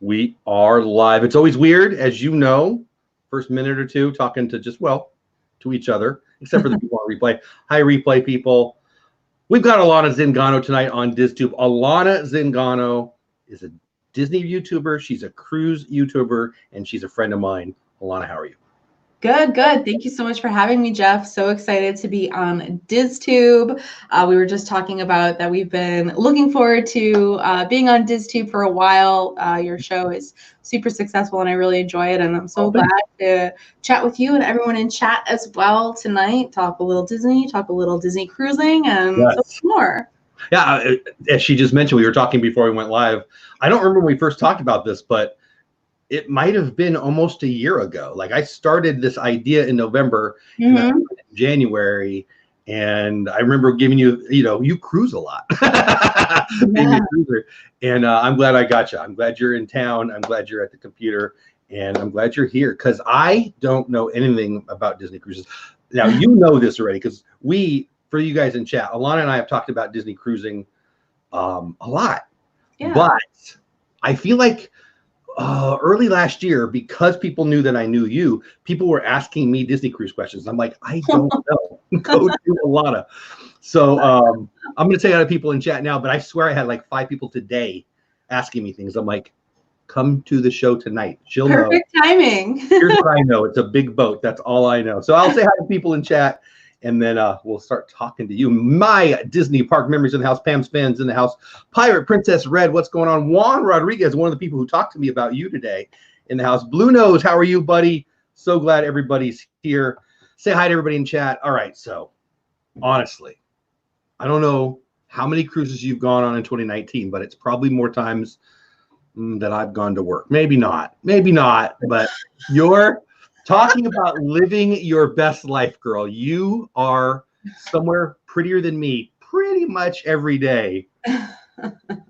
We are live. It's always weird, as you know, first minute or two talking to to each other, except for the people on replay. Hi, replay people. We've got Alanna Zingano tonight on DisTube. Alanna Zingano is a Disney YouTuber. She's a cruise YouTuber, and she's a friend of mine. Alanna, how are you? Good. Thank you so much for having me, Jeff. So excited to be on DisTube. We were just talking about that we've been looking forward to being on DisTube for a while. Your show is super successful, and I really enjoy it. And I'm so glad to chat with you and everyone in chat as well tonight. Talk a little Disney, talk a little Disney cruising, and so much more. Yeah, as she just mentioned, we were talking before we went live. I don't remember when we first talked about this, but it might have been almost a year ago. Like I started this idea in November, and then in January, and I remember giving you, you cruise a lot. And I'm glad I got you. I'm glad you're in town. I'm glad you're at the computer, and I'm glad you're here because I don't know anything about Disney cruises. Now, you know this already because for you guys in chat, Alanna and I have talked about Disney cruising a lot. Yeah. But I feel like early last year, because people knew that I knew you, people were asking me Disney cruise questions. I'm like, I don't know. Go to Alanna. So I'm going to say that to people in chat now, but I swear I had like 5 people today asking me things. I'm like, come to the show tonight. She'll know. Perfect timing. Here's what I know. It's a big boat. That's all I know. So I'll say hi to people in chat, and then we'll start talking to you. My Disney park memories in the house. Pam's fans in the house. Pirate Princess Red, what's going on? Juan Rodriguez, one of the people who talked to me about you today in the house. Blue Nose, how are you, buddy? So glad everybody's here. Say hi to everybody in chat. All right, so honestly, I don't know how many cruises you've gone on in 2019, but it's probably more times than I've gone to work. Maybe not, but you're talking about living your best life, girl. You are somewhere prettier than me pretty much every day.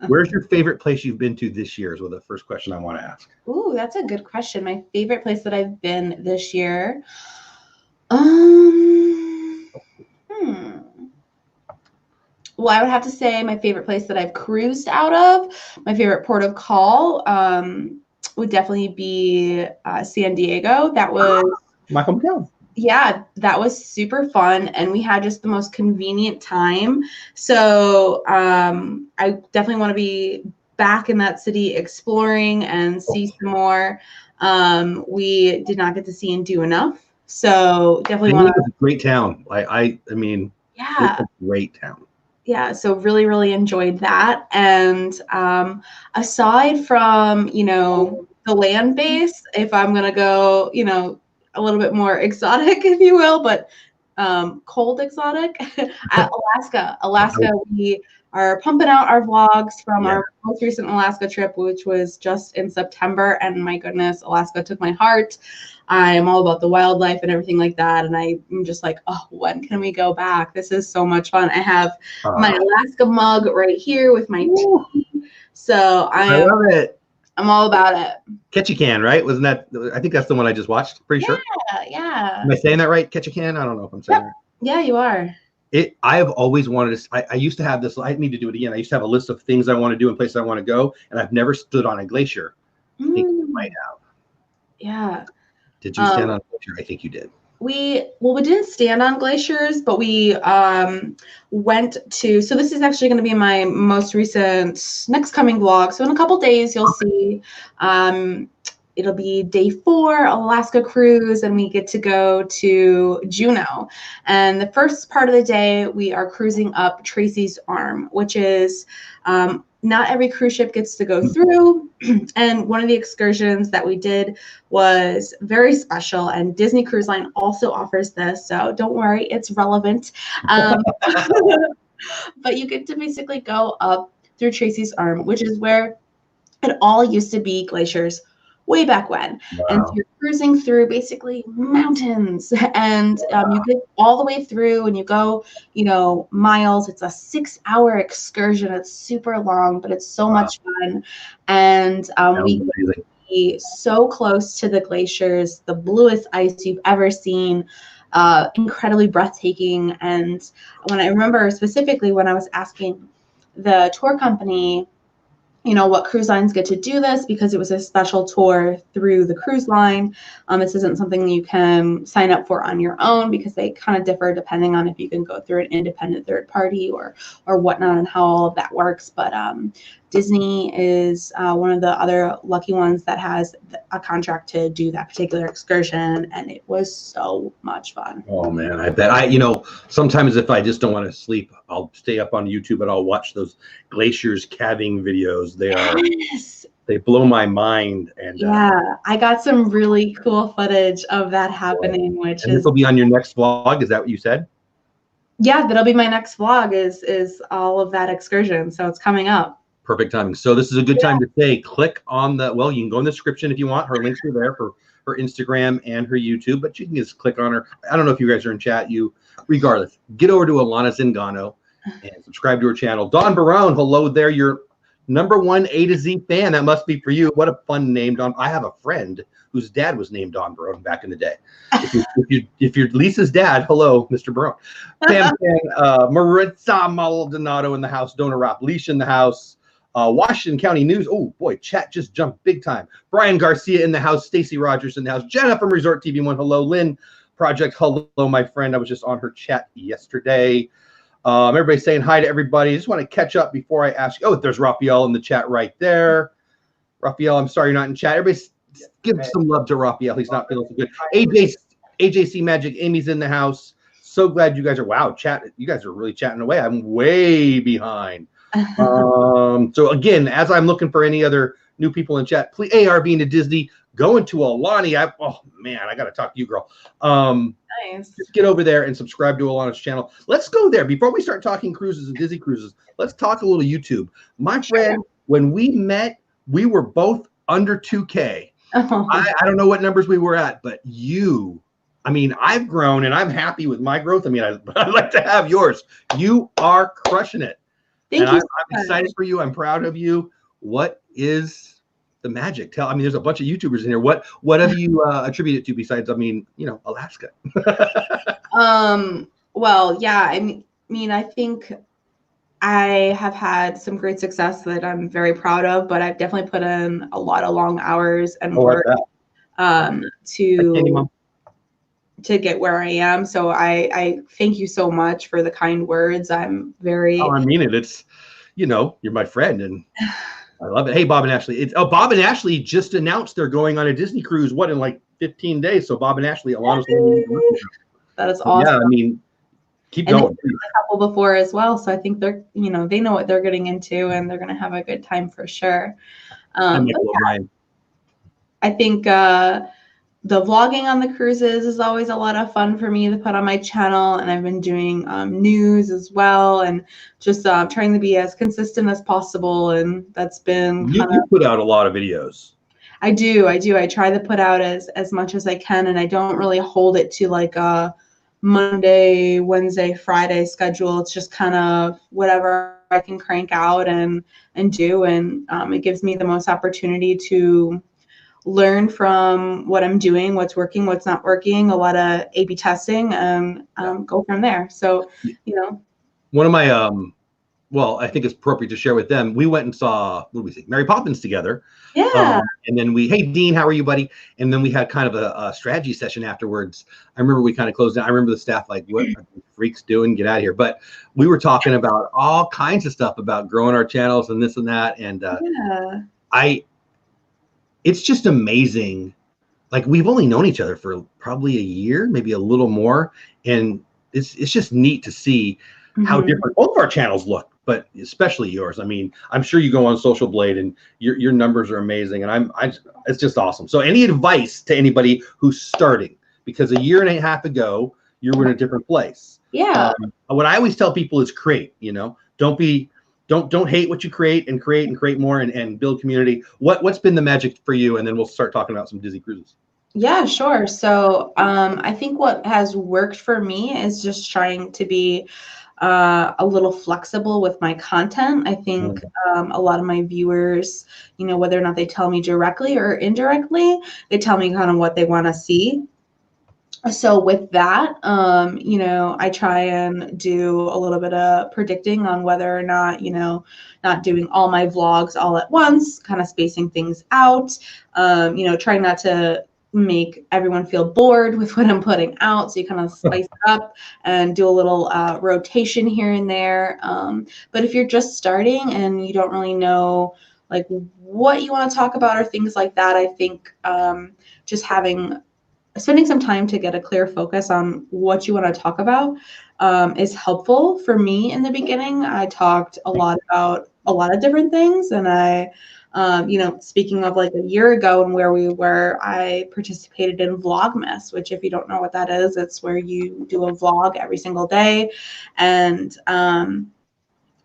Where's your favorite place you've been to this year is the first question I want to ask. Ooh, that's a good question. My favorite place that I've been this year. Well, I would have to say my favorite place that I've cruised out of, my favorite port of call, would definitely be San Diego. That was my hometown. Yeah, that was super fun, and we had just the most convenient time. So I definitely want to be back in that city exploring and see some more. We did not get to see and do enough, so definitely want to. It's a great town. I mean, yeah, it's a great town. Yeah, so really enjoyed that. And aside from, the land base, if I'm going to go, a little bit more exotic, if you will, but cold exotic, Alaska, we are pumping out our vlogs from our most recent Alaska trip, which was just in September. And my goodness, Alaska took my heart. I'm all about the wildlife and everything like that. And I'm just like, oh, when can we go back? This is so much fun. I have my Alaska mug right here with my tea. So I love it. I'm all about it. Ketchikan, right? Wasn't that? I think that's the one I just watched. Pretty sure. Yeah. Am I saying that right? Ketchikan? I don't know if I'm saying that. Yeah, you are. I have always wanted to. I used to have this. I need to do it again. I used to have a list of things I want to do and places I want to go, and I've never stood on a glacier. I think you might have. Yeah. Did you stand on a glacier? I think you did. We didn't stand on glaciers, but we went to. So this is actually going to be my most recent next coming vlog. So in a couple days, you'll see. It'll be day 4 Alaska cruise, and we get to go to Juneau. And the first part of the day, we are cruising up Tracy's Arm, which is not every cruise ship gets to go through. And one of the excursions that we did was very special, and Disney Cruise Line also offers this, so don't worry, it's relevant. But you get to basically go up through Tracy's Arm, which is where it all used to be glaciers way back when. Wow. And so you're cruising through basically mountains, and you get all the way through, and you go, miles. It's a 6-hour excursion. It's super long, but it's so much fun. And we be so close to the glaciers, the bluest ice you've ever seen, incredibly breathtaking. And when I remember specifically when I was asking the tour company what cruise lines get to do this, because it was a special tour through the cruise line. This isn't something you can sign up for on your own, because they kind of differ depending on if you can go through an independent third party or whatnot, and how all of that works. But Disney is one of the other lucky ones that has a contract to do that particular excursion, and it was so much fun. Oh man, I bet. Sometimes if I just don't want to sleep, I'll stay up on YouTube and I'll watch those glaciers calving videos. They blow my mind. And I got some really cool footage of that happening, this will be on your next vlog. Is that what you said? Yeah, that'll be my next vlog, is all of that excursion. So it's coming up. Perfect timing. So this is a good time to say, click on you can go in the description if you want. Her links are there for her Instagram and her YouTube, but you can just click on her. I don't know if you guys are in chat. Regardless, get over to Alanna Zingano and subscribe to her channel. Don Barone, hello there. You're #1 A to Z fan. That must be for you. What a fun name, Don. I have a friend whose dad was named Don Barone back in the day. If you're Lisa's dad, hello, Mr. Barone. Pam Maritza Maldonado in the house. Dona Rop Leash in the house. Washington County News. Oh boy, chat just jumped big time. Brian Garcia in the house. Stacy Rogers in the house. Jenna from Resort TV 1. Hello, Lynn Project. Hello, my friend. I was just on her chat yesterday. Everybody's saying hi to everybody. I just want to catch up before I ask you. Oh, there's Raphael in the chat right there. Raphael, I'm sorry you're not in chat. Everybody give some love to Raphael. He's not feeling so good. AJC Magic. Amy's in the house. So glad you guys are. Wow, chat. You guys are really chatting away. I'm way behind. So again, as I'm looking for any other new people in chat, please, ARB into Disney, going to Alani. Oh man, I got to talk to you, girl. Nice. Just get over there and subscribe to Alana's channel. Let's go there before we start talking cruises and Disney cruises. Let's talk a little YouTube. My friend, when we met, we were both under 2K. Oh. I don't know what numbers we were at, but I've grown and I'm happy with my growth. I'd like to have yours. You are crushing it. Thank you. I'm excited for you. I'm proud of you. What is the magic? There's a bunch of YouTubers in here. What have you attributed to besides, Alaska? Well, yeah, I think I have had some great success that I'm very proud of, but I've definitely put in a lot of long hours and work to get where I am. So I thank you so much for the kind words. I'm very. Oh, I mean it. It's, you're my friend and I love it. Hey, Bob and Ashley. Bob and Ashley just announced they're going on a Disney cruise. In like 15 days? So Bob and Ashley, Alana's. That is awesome. Yeah, keep going. A couple before as well. So I think they're, they know what they're getting into and they're going to have a good time for sure. I think the vlogging on the cruises is always a lot of fun for me to put on my channel, and I've been doing news as well, and just trying to be as consistent as possible. And that's been you put out a lot of videos. I do. I try to put out as much as I can, and I don't really hold it to like a Monday, Wednesday, Friday schedule. It's just kind of whatever I can crank out and do, and it gives me the most opportunity to learn from what I'm doing, what's working, what's not working, a lot of A/B testing, and go from there. So, one of my I think it's appropriate to share with them. We went and saw, what did we see? Mary Poppins together. Yeah. And then hey, Dean, how are you, buddy? And then we had kind of a strategy session afterwards. I remember we kind of closed down. I remember the staff like, what are these freaks doing? Get out of here. But we were talking about all kinds of stuff about growing our channels and this and that. And it's just amazing. Like, we've only known each other for probably a year, maybe a little more. And it's just neat to see how different both of our channels look, but especially yours. I'm sure you go on Social Blade and your numbers are amazing. And it's just awesome. So any advice to anybody who's starting, because a year and a half ago, you were in a different place. Yeah. What I always tell people is create, don't hate what you create and create more and build community. What's been the magic for you? And then we'll start talking about some Disney cruises. Yeah, sure. So I think what has worked for me is just trying to be a little flexible with my content. I think a lot of my viewers, whether or not they tell me directly or indirectly, they tell me kind of what they want to see. So with that, you know, I try and do a little bit of predicting on whether or not, you know, not doing all my vlogs all at once, kind of spacing things out, you know, trying not to make everyone feel bored with what I'm putting out. So you kind of spice it up and do a little rotation here and there. But if you're just starting and you don't really know like what you want to talk about or things like that, I think just spending some time to get a clear focus on what you want to talk about is helpful. For me in the beginning, I talked a lot about a lot of different things. And you know, speaking of like a year ago and where we were, I participated in Vlogmas, which if you don't know what that is, it's where you do a vlog every single day. And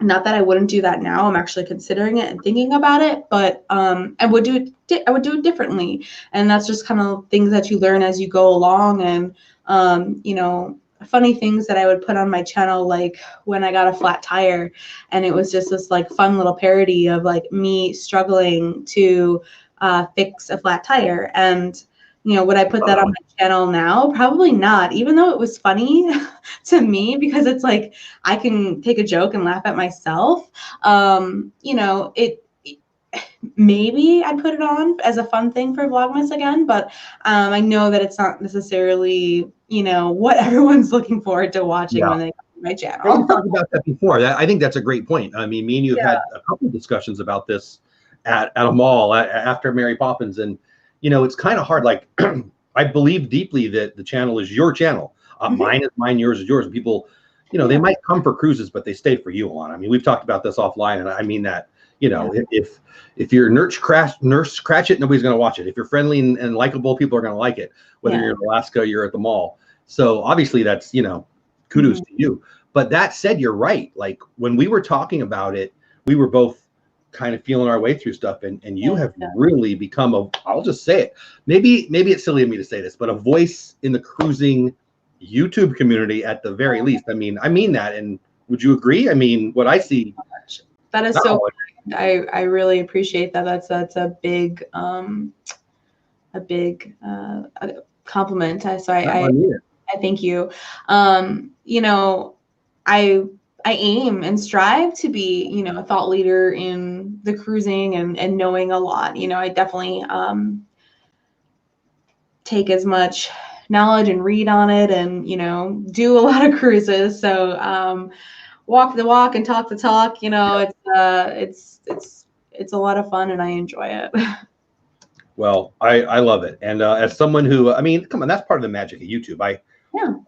not that I wouldn't do that now. I'm actually considering it and thinking about it, but I would do it differently. And that's just kind of things that you learn as you go along. And you know, funny things that I would put on my channel, like when I got a flat tire, and it was just this like fun little parody of like me struggling to fix a flat tire. And you know, would I put that on my channel now? Probably not, even though it was funny to me, because it's like I can take a joke and laugh at myself. You know, maybe I'd put it on as a fun thing for Vlogmas again, but I know that it's not necessarily, you know, what everyone's looking forward to watching when they come to my channel. We talked about that before. I think that's a great point. I mean, me and you have had a couple of discussions about this at a mall after Mary Poppins, and you know, it's kind of hard. Like, I believe deeply that the channel is your channel. Mine is mine, yours is yours. And people, you know, they might come for cruises, but they stay for you, Alanna. I mean, we've talked about this offline, and I mean that. You know, if you're Nurse Cratchit, nobody's going to watch it. If you're friendly and likable, people are going to like it. Whether you're in Alaska, you're at the mall. So obviously, that's, you know, kudos to you. But that said, you're right. Like when we were talking about it, we were both kind of feeling our way through stuff, and you have really become I'll just say it. Maybe it's silly of me to say this, but a voice in the cruising YouTube community at the very least. I mean that. And would you agree? I mean, what I see. That is so. I really appreciate that. That's a big compliment. So I thank you. You know, I aim and strive to be, you know, a thought leader in the cruising and knowing a lot. You know, I definitely take as much knowledge and read on it, and you know, do a lot of cruises. So walk the walk and talk the talk. You know, it's a lot of fun, and I enjoy it. Well, I love it, and as someone who, I mean, come on, that's part of the magic of YouTube. I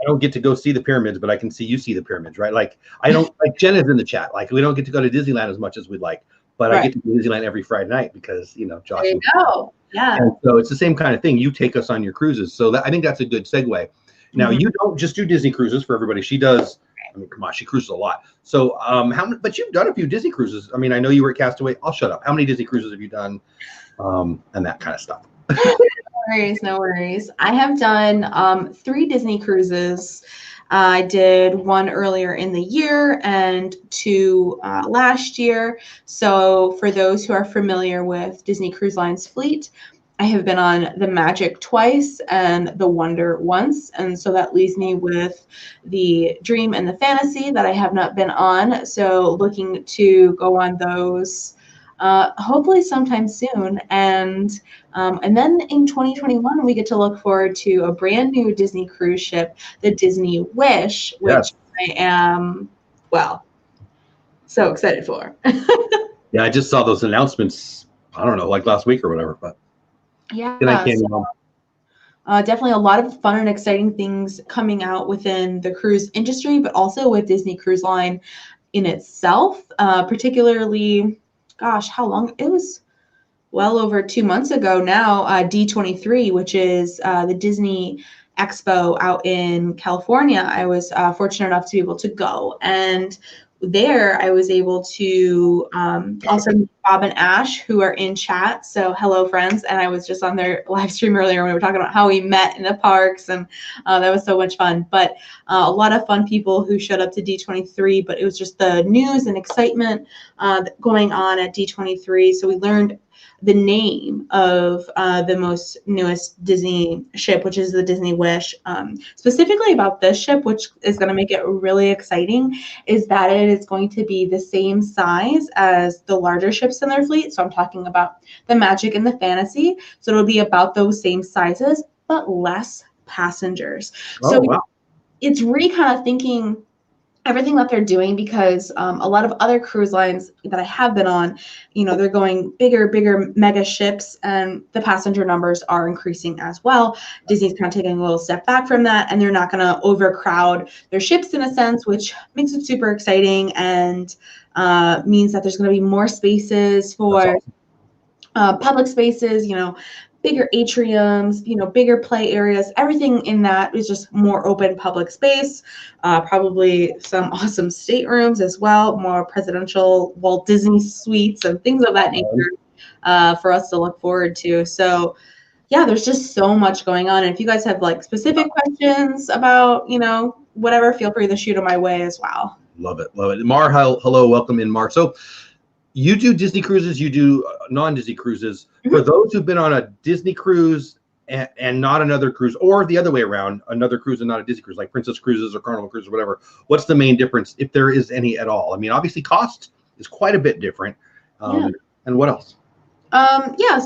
don't get to go see the pyramids, but I can see you see the pyramids, right? Like I don't like Jenna's in the chat. Like we don't get to go to Disneyland as much as we'd like, but I get to go to Disneyland every Friday night because, you know, Josh. There you go. Yeah. And so it's the same kind of thing. You take us on your cruises, so I think that's a good segue. Now you don't just do Disney cruises for everybody. She does. I mean, come on, she cruises a lot. So but you've done a few Disney cruises. I mean, I know you were at Castaway. I'll shut up. How many Disney cruises have you done? And that kind of stuff. No worries. I have done 3 Disney cruises. I did one earlier in the year and 2 last year. So for those who are familiar with Disney Cruise Line's fleet, I have been on the Magic twice and the Wonder once. And so that leaves me with the Dream and the Fantasy that I have not been on. So looking to go on those hopefully sometime soon. And then in 2021, we get to look forward to a brand new Disney cruise ship, the Disney Wish, which I am, well, so excited for. Yeah, I just saw those announcements, I don't know, like last week or whatever, but definitely a lot of fun and exciting things coming out within the cruise industry, but also with Disney Cruise Line in itself, particularly, gosh, how long? It was well over 2 months ago now, D23, which is the Disney Expo out in California. I was fortunate enough to be able to go, and there I was able to also meet Bob and Ash, who are in chat. So hello, friends. And I was just on their live stream earlier when we were talking about how we met in the parks, and that was so much fun. But a lot of fun people who showed up to D23, but it was just the news and excitement going on at D23. So we learned the name of the most newest Disney ship, which is the Disney Wish. Specifically about this ship, which is going to make it really exciting, is that it is going to be the same size as the larger ships in their fleet. So I'm talking about the Magic and the Fantasy. So it'll be about those same sizes, but less passengers. So wow. It's kind of thinking everything that they're doing, because a lot of other cruise lines that I have been on, they're going bigger mega ships, and the passenger numbers are increasing as well. Disney's kind of taking a little step back from that, and they're not going to overcrowd their ships in a sense, which makes it super exciting and means that there's going to be more spaces for public spaces, bigger atriums, bigger play areas. Everything in that is just more open public space, probably some awesome staterooms as well, more presidential Walt Disney suites and things of that nature for us to look forward to. So yeah, there's just so much going on. And if you guys have like specific questions about, whatever, feel free to shoot them my way as well. Love it. Mar, hello, welcome in, Mar. So you do Disney cruises, you do non-Disney cruises. For those who've been on a Disney cruise and not another cruise, or the other way around, another cruise and not a Disney cruise, like Princess Cruises or Carnival Cruises or whatever, what's the main difference, if there is any at all? I mean, obviously cost is quite a bit different. And what else?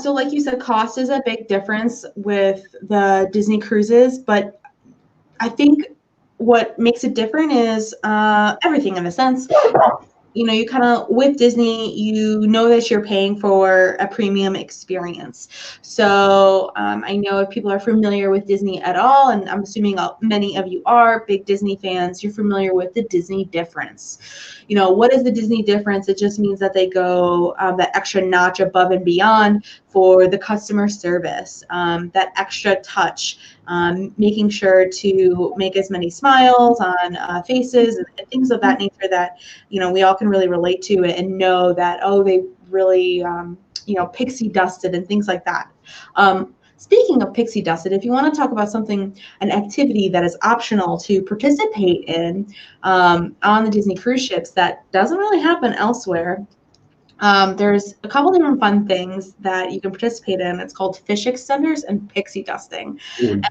So like you said, cost is a big difference with the Disney cruises, but I think what makes it different is everything in a sense. You kind of, with Disney, that you're paying for a premium experience. So I know if people are familiar with Disney at all, and I'm assuming many of you are big Disney fans, you're familiar with the Disney difference. What is the Disney difference? It just means that they go that extra notch above and beyond for the customer service, that extra touch, making sure to make as many smiles on faces and things of that nature that, we all can really relate to it and know that, they really, pixie dusted and things like that. Speaking of pixie dusted, if you want to talk about an activity that is optional to participate in on the Disney cruise ships that doesn't really happen elsewhere, there's a couple different fun things that you can participate in. It's called fish extenders and pixie dusting.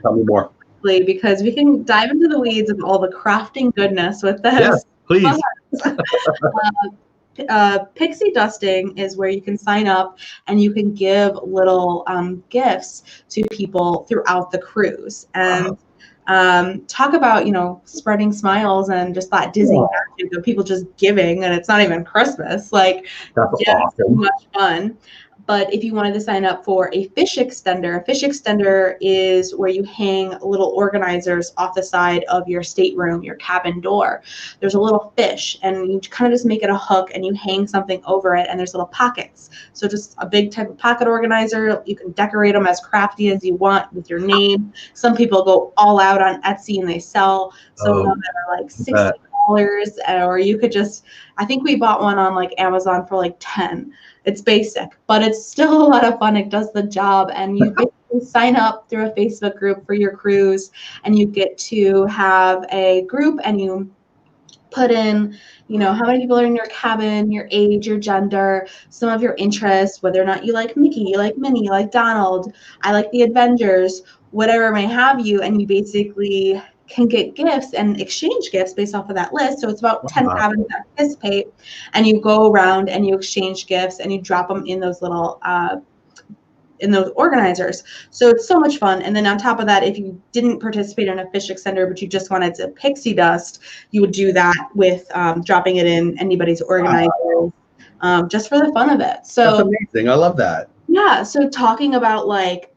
Tell me more. Because we can dive into the weeds of all the crafting goodness with this. Yes, please. Pixie dusting is where you can sign up and you can give little gifts to people throughout the cruise. And talk about, spreading smiles and just that Disney magic of people just giving, and it's not even Christmas. Like, that's awesome. So much fun. But if you wanted to sign up for a fish extender is where you hang little organizers off the side of your stateroom, your cabin door. There's a little fish, and you kind of just make it a hook and you hang something over it, and there's little pockets. So just a big type of pocket organizer. You can decorate them as crafty as you want with your name. Some people go all out on Etsy and they sell some of them that are like $60, or you could just, I think we bought one on like Amazon for like $10. It's basic, but it's still a lot of fun. It does the job, and you basically sign up through a Facebook group for your cruise, and you get to have a group, and you put in, how many people are in your cabin, your age, your gender, some of your interests, whether or not you like Mickey, you like Minnie, you like Donald, I like the Avengers, whatever may have you, and you basically can get gifts and exchange gifts based off of that list. So it's about 10 cabins that participate, and you go around and you exchange gifts and you drop them in those little in those organizers. So it's so much fun. And then on top of that, if you didn't participate in a fish extender, but you just wanted to pixie dust, you would do that with dropping it in anybody's organizer, just for the fun of it. So that's amazing. I love that. Yeah. So talking about like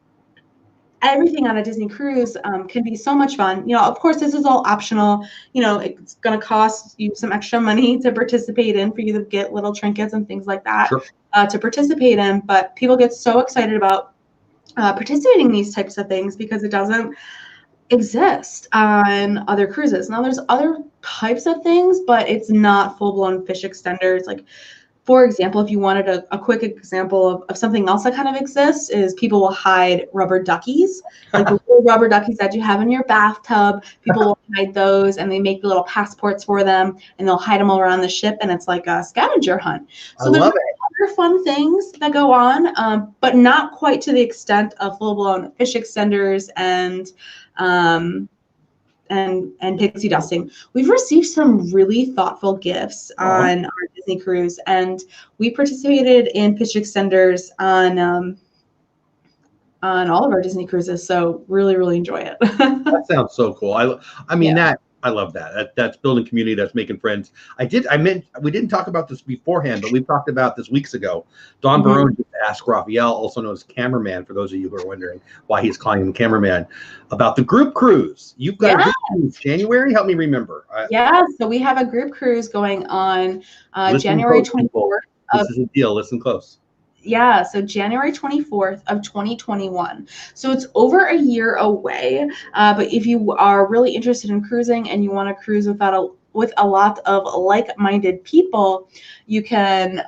everything on a Disney cruise can be so much fun. Of course, this is all optional. It's going to cost you some extra money to participate in, for you to get little trinkets and things like that to participate in. But people get so excited about participating in these types of things because it doesn't exist on other cruises. Now, there's other types of things, but it's not full-blown fish extenders. Like, for example, if you wanted a quick example of something else that kind of exists, is people will hide rubber duckies, like the little rubber duckies that you have in your bathtub. People will hide those, and they make little passports for them, and they'll hide them all around the ship, and it's like a scavenger hunt. So there's super fun things that go on, but not quite to the extent of full-blown fish extenders and pixie dusting. We've received some really thoughtful gifts on our Disney cruise, and we participated in fish extenders on all of our Disney cruises. So really, really enjoy it. That sounds so cool. I mean, I love that. That's building community. That's making friends. We didn't talk about this beforehand, but we've talked about this weeks ago. Don Barone just asked Raphael, also known as Cameraman, for those of you who are wondering why he's calling him Cameraman, about the group cruise. You've got a group cruise January. Help me remember. So we have a group cruise going on January 24th. This is a deal. Listen close. Yeah, so January 24th of 2021. So it's over a year away. But if you are really interested in cruising and you want to cruise with a lot of like-minded people, you can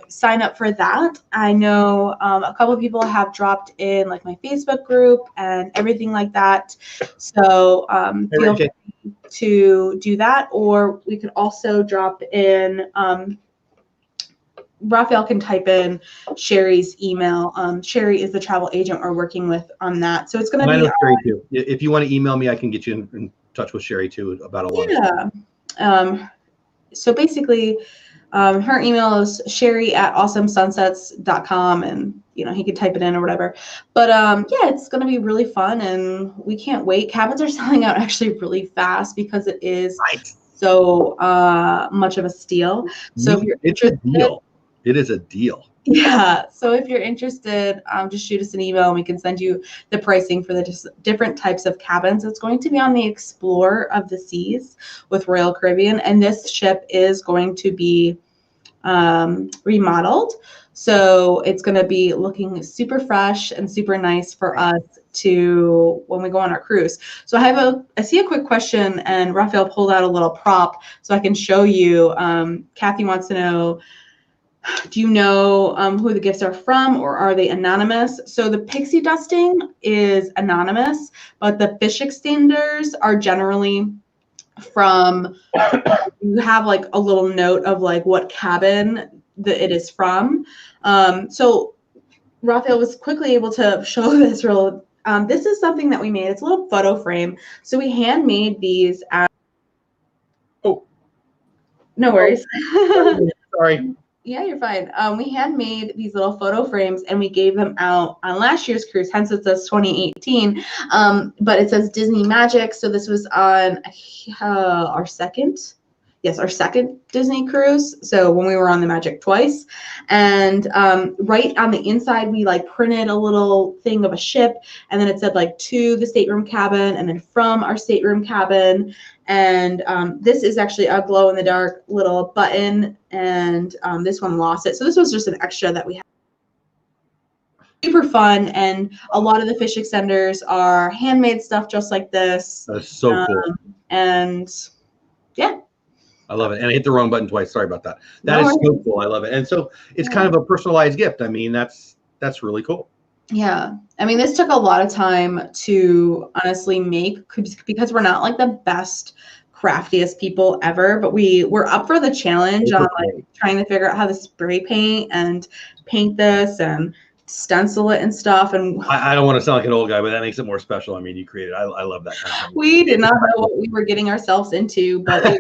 sign up for that. I know a couple of people have dropped in like my Facebook group and everything like that. So feel free to do that, or we could also drop in. Raphael can type in Sherry's email. Sherry is the travel agent we're working with on that. So it's going to be. I know Sherry too. If you want to email me, I can get you in touch with Sherry too about a lot. Yeah. So basically, her email is sherry@awesomesunsets.com, and he could type it in or whatever. But yeah, it's going to be really fun, and we can't wait. Cabins are selling out actually really fast because it is so much of a steal. So if you're interested, it is a deal. Yeah. So if you're interested, just shoot us an email and we can send you the pricing for the different types of cabins. It's going to be on the Explorer of the Seas with Royal Caribbean. And this ship is going to be remodeled. So it's going to be looking super fresh and super nice for us when we go on our cruise. So I see a quick question, and Raphael pulled out a little prop so I can show you. Kathy wants to know, do you know who the gifts are from, or are they anonymous? So the pixie dusting is anonymous, but the fish extenders are generally from, you have like a little note of like what cabin that it is from. So Raphael was quickly able to show this real. This is something that we made. It's a little photo frame. So we handmade these. No worries. Sorry. Yeah, you're fine. We handmade these little photo frames and we gave them out on last year's cruise, hence it says 2018. But it says Disney Magic. So this was on our second Disney cruise. So when we were on the Magic twice. And right on the inside, we like printed a little thing of a ship, and then it said like to the stateroom cabin and then from our stateroom cabin. And this is actually a glow in the dark little button, and this one lost it. So this was just an extra that we had. Super fun, and a lot of the fish extenders are handmade stuff just like this. That's so cool. And yeah. I love it. And I hit the wrong button twice. Sorry about that. That is so cool. I love it. And so it's kind of a personalized gift. I mean, that's really cool. Yeah. I mean, this took a lot of time to honestly make, because we're not like the best, craftiest people ever, but we were up for the challenge on like trying to figure out how to spray paint and paint this and stencil it and stuff. And I don't want to sound like an old guy, but that makes it more special. I mean, you created. I love that kind of thing. We did not know what we were getting ourselves into, but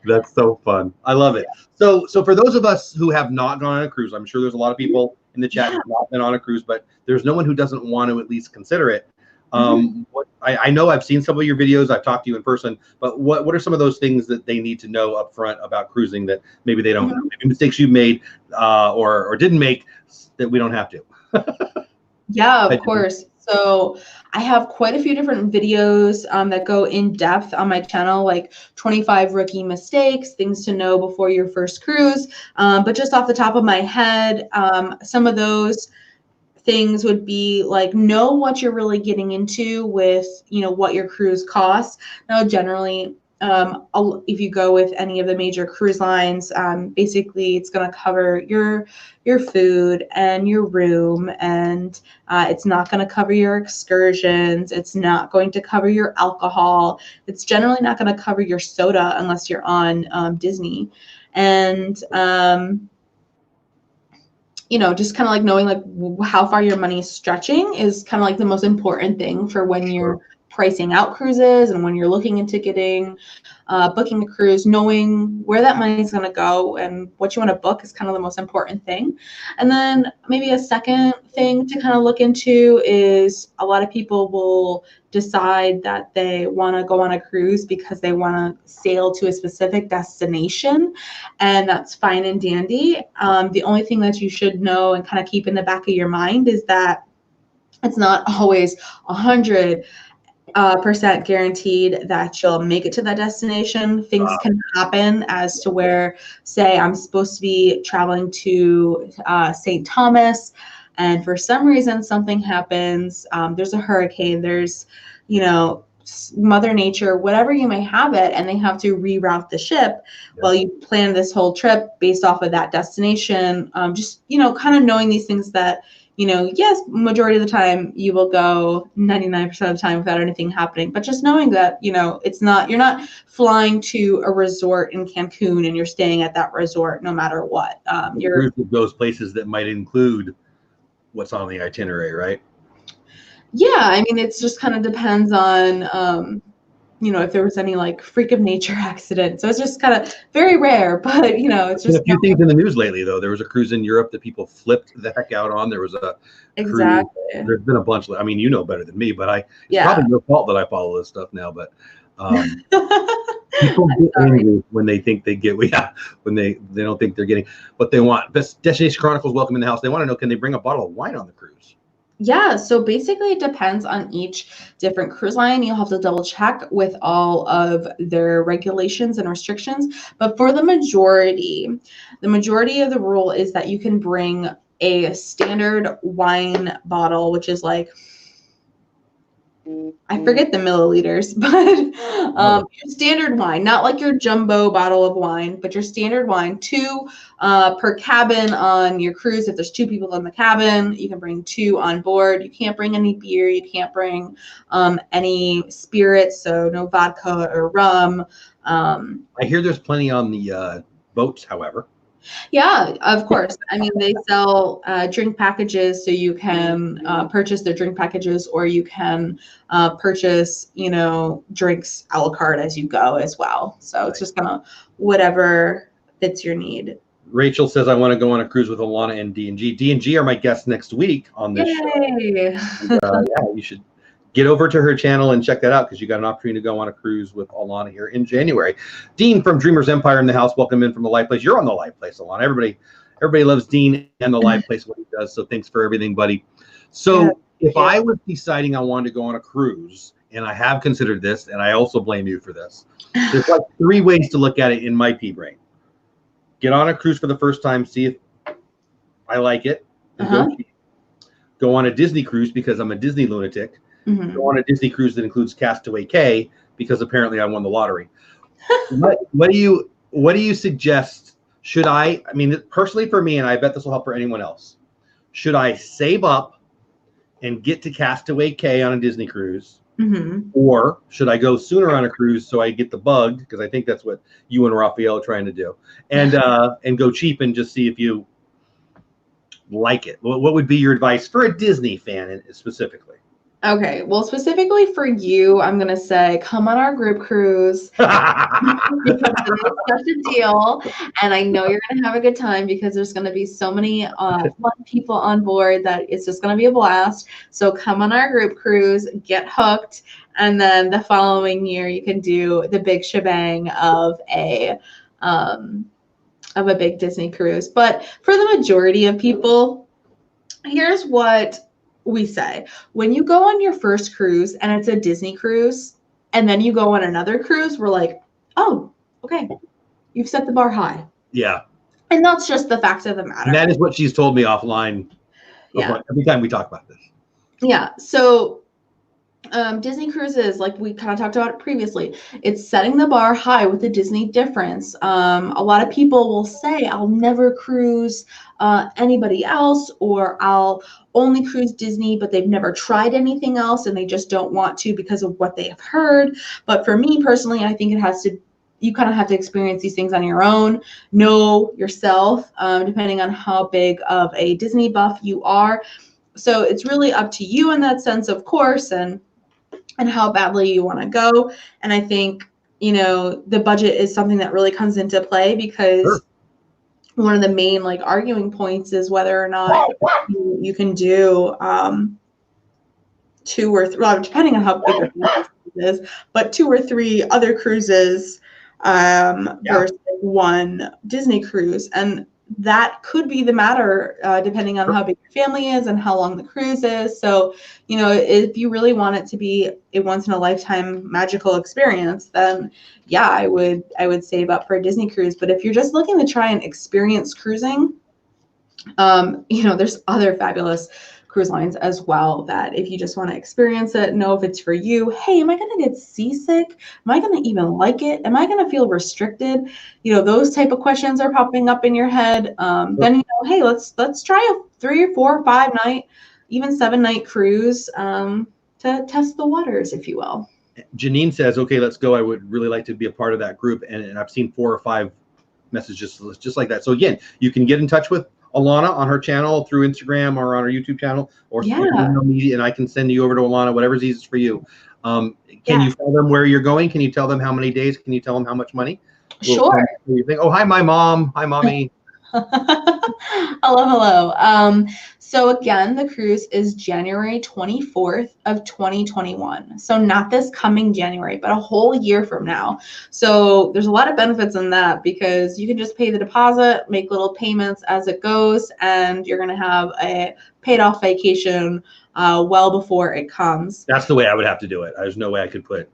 that's so fun. I love it. So for those of us who have not gone on a cruise, I'm sure there's a lot of people in the chat who have not been on a cruise, but there's no one who doesn't want to at least consider it. I know I've seen some of your videos, I've talked to you in person, but what are some of those things that they need to know up front about cruising that maybe they don't know? Maybe mistakes you've made or didn't make that we don't have to? Yeah, of course. So I have quite a few different videos that go in depth on my channel, like 25 rookie mistakes, things to know before your first cruise. But just off the top of my head, some of those things would be like, know what you're really getting into with, what your cruise costs. Now, generally, if you go with any of the major cruise lines, basically it's going to cover your food and your room, and it's not going to cover your excursions. It's not going to cover your alcohol. It's generally not going to cover your soda unless you're on Disney. And just kind of like knowing like how far your money is stretching is kind of like the most important thing for when you're pricing out cruises and when you're looking into booking a cruise. Knowing where that money is going to go and what you want to book is kind of the most important thing. And then maybe a second thing to kind of look into is a lot of people will decide that they want to go on a cruise because they want to sail to a specific destination, and that's fine and dandy. The only thing that you should know and kind of keep in the back of your mind is that it's not always 100% guaranteed that you'll make it to that destination. Things can happen as to where, say, I'm supposed to be traveling to St. Thomas, and for some reason something happens. There's a hurricane, there's, Mother Nature, whatever you may have it, and they have to reroute the ship. Well, you plan this whole trip based off of that destination. Just, kind of knowing these things that, yes, majority of the time you will go 99% of the time without anything happening, but just knowing that, you're not flying to a resort in Cancun and you're staying at that resort no matter what. You're those places that might include what's on the itinerary, right? Yeah, I mean, it's just kind of depends on, if there was any like freak of nature accident. So it's just kind of very rare, but it's just a few things in the news lately, though. There was a cruise in Europe that people flipped the heck out on. There was a cruise. There's been a bunch. I mean, you know better than me, but it's probably your fault that I follow this stuff now. But people get angry when they think they get when they don't think they're getting what they want. Best Destination Chronicles, welcome in the house. They want to know, can they bring a bottle of wine on the cruise? Yeah, so basically it depends on each different cruise line. You'll have to double check with all of their regulations and restrictions. But for the majority of the rule is that you can bring a standard wine bottle, which is like, I forget the milliliters, but your standard wine, not like your jumbo bottle of wine, but your standard wine, 2 per cabin on your cruise. If there's 2 people in the cabin, you can bring 2 on board. You can't bring any beer. You can't bring any spirits, so no vodka or rum. I hear there's plenty on the boats, however. Yeah, of course. I mean, they sell drink packages, so you can purchase their drink packages, or you can purchase, drinks a la carte as you go as well. So it's just kind of whatever fits your need. Rachel says, I want to go on a cruise with Alanna and D&G. D&G are my guests next week on this show. And, you should get over to her channel and check that out, because you got an opportunity to go on a cruise with Alanna here in January. Dean from Dreamers Empire in the house. Welcome in from the Live Place. You're on the Live Place, Alanna. Everybody loves Dean and the Live Place, what he does. So thanks for everything, buddy. So if I was deciding I wanted to go on a cruise, and I have considered this, and I also blame you for this, there's like 3 ways to look at it in my pea brain. Get on a cruise for the first time, see if I like it, and go cheap. Go on a Disney cruise because I'm a Disney lunatic. Go on a Disney cruise that includes Castaway Cay because apparently I won the lottery. What do you suggest? Should I mean, personally for me, and I bet this will help for anyone else, should I save up and get to Castaway Cay on a Disney cruise? Or should I go sooner on a cruise so I get the bug? Because I think that's what you and Raphael are trying to do. And go cheap and just see if you like it. What would be your advice for a Disney fan specifically? Okay, well, specifically for you, I'm going to say come on our group cruise because it's such a deal, and I know you're going to have a good time because there's going to be so many fun people on board that it's just going to be a blast. So come on our group cruise, get hooked, and then the following year you can do the big shebang of a big Disney cruise. But for the majority of people, here's what we say. When you go on your first cruise and it's a Disney cruise, and then you go on another cruise, we're like, oh, okay, you've set the bar high. Yeah. And that's just the fact of the matter. And that is what she's told me offline every time we talk about this. Yeah. So Disney cruises, like we kind of talked about it previously, it's setting the bar high with the Disney difference. A lot of people will say, I'll never cruise anybody else, or I'll only cruise Disney, but they've never tried anything else and they just don't want to because of what they have heard. But for me personally, I think it has to you kind of have to experience these things on your own, know yourself, depending on how big of a Disney buff you are. So it's really up to you in that sense, of course, and how badly you want to go. And I think, you know, the budget is something that really comes into play, because Sure. one of the main like arguing points is whether or not you can do 2 or 3, well, depending on how big your cruise is, but 2 or 3 other cruises versus one Disney cruise. And that could be the matter depending on how big your family is and how long the cruise is. So, you know, if you really want it to be a once in a lifetime magical experience, then yeah, I would save up for a Disney cruise. But if you're just looking to try and experience cruising, you know, there's other fabulous cruise lines as well that if you just want to experience it, know if it's for you. Hey, am I going to get seasick? Am I going to even like it? Am I going to feel restricted? You know, those type of questions are popping up in your head. Then, you know, hey, let's try a 3 or 4 or 5 night, even 7-night cruise to test the waters, if you will. Janine says, okay, let's go. I would really like to be a part of that group. And I've seen 4 or 5 messages just like that. So again, you can get in touch with Alanna on her channel through Instagram or on her YouTube channel, or email me, and I can send you over to Alanna, whatever's easiest for you. Can you tell them where you're going? Can you tell them how many days? Can you tell them how much money? Sure. You think, oh, hi, my mom. Hi, mommy. Hello. So again, the cruise is January 24th of 2021. So not this coming January, but a whole year from now. So there's a lot of benefits in that, because you can just pay the deposit, make little payments as it goes, and you're going to have a paid off vacation well before it comes. That's the way I would have to do it. There's no way I could put.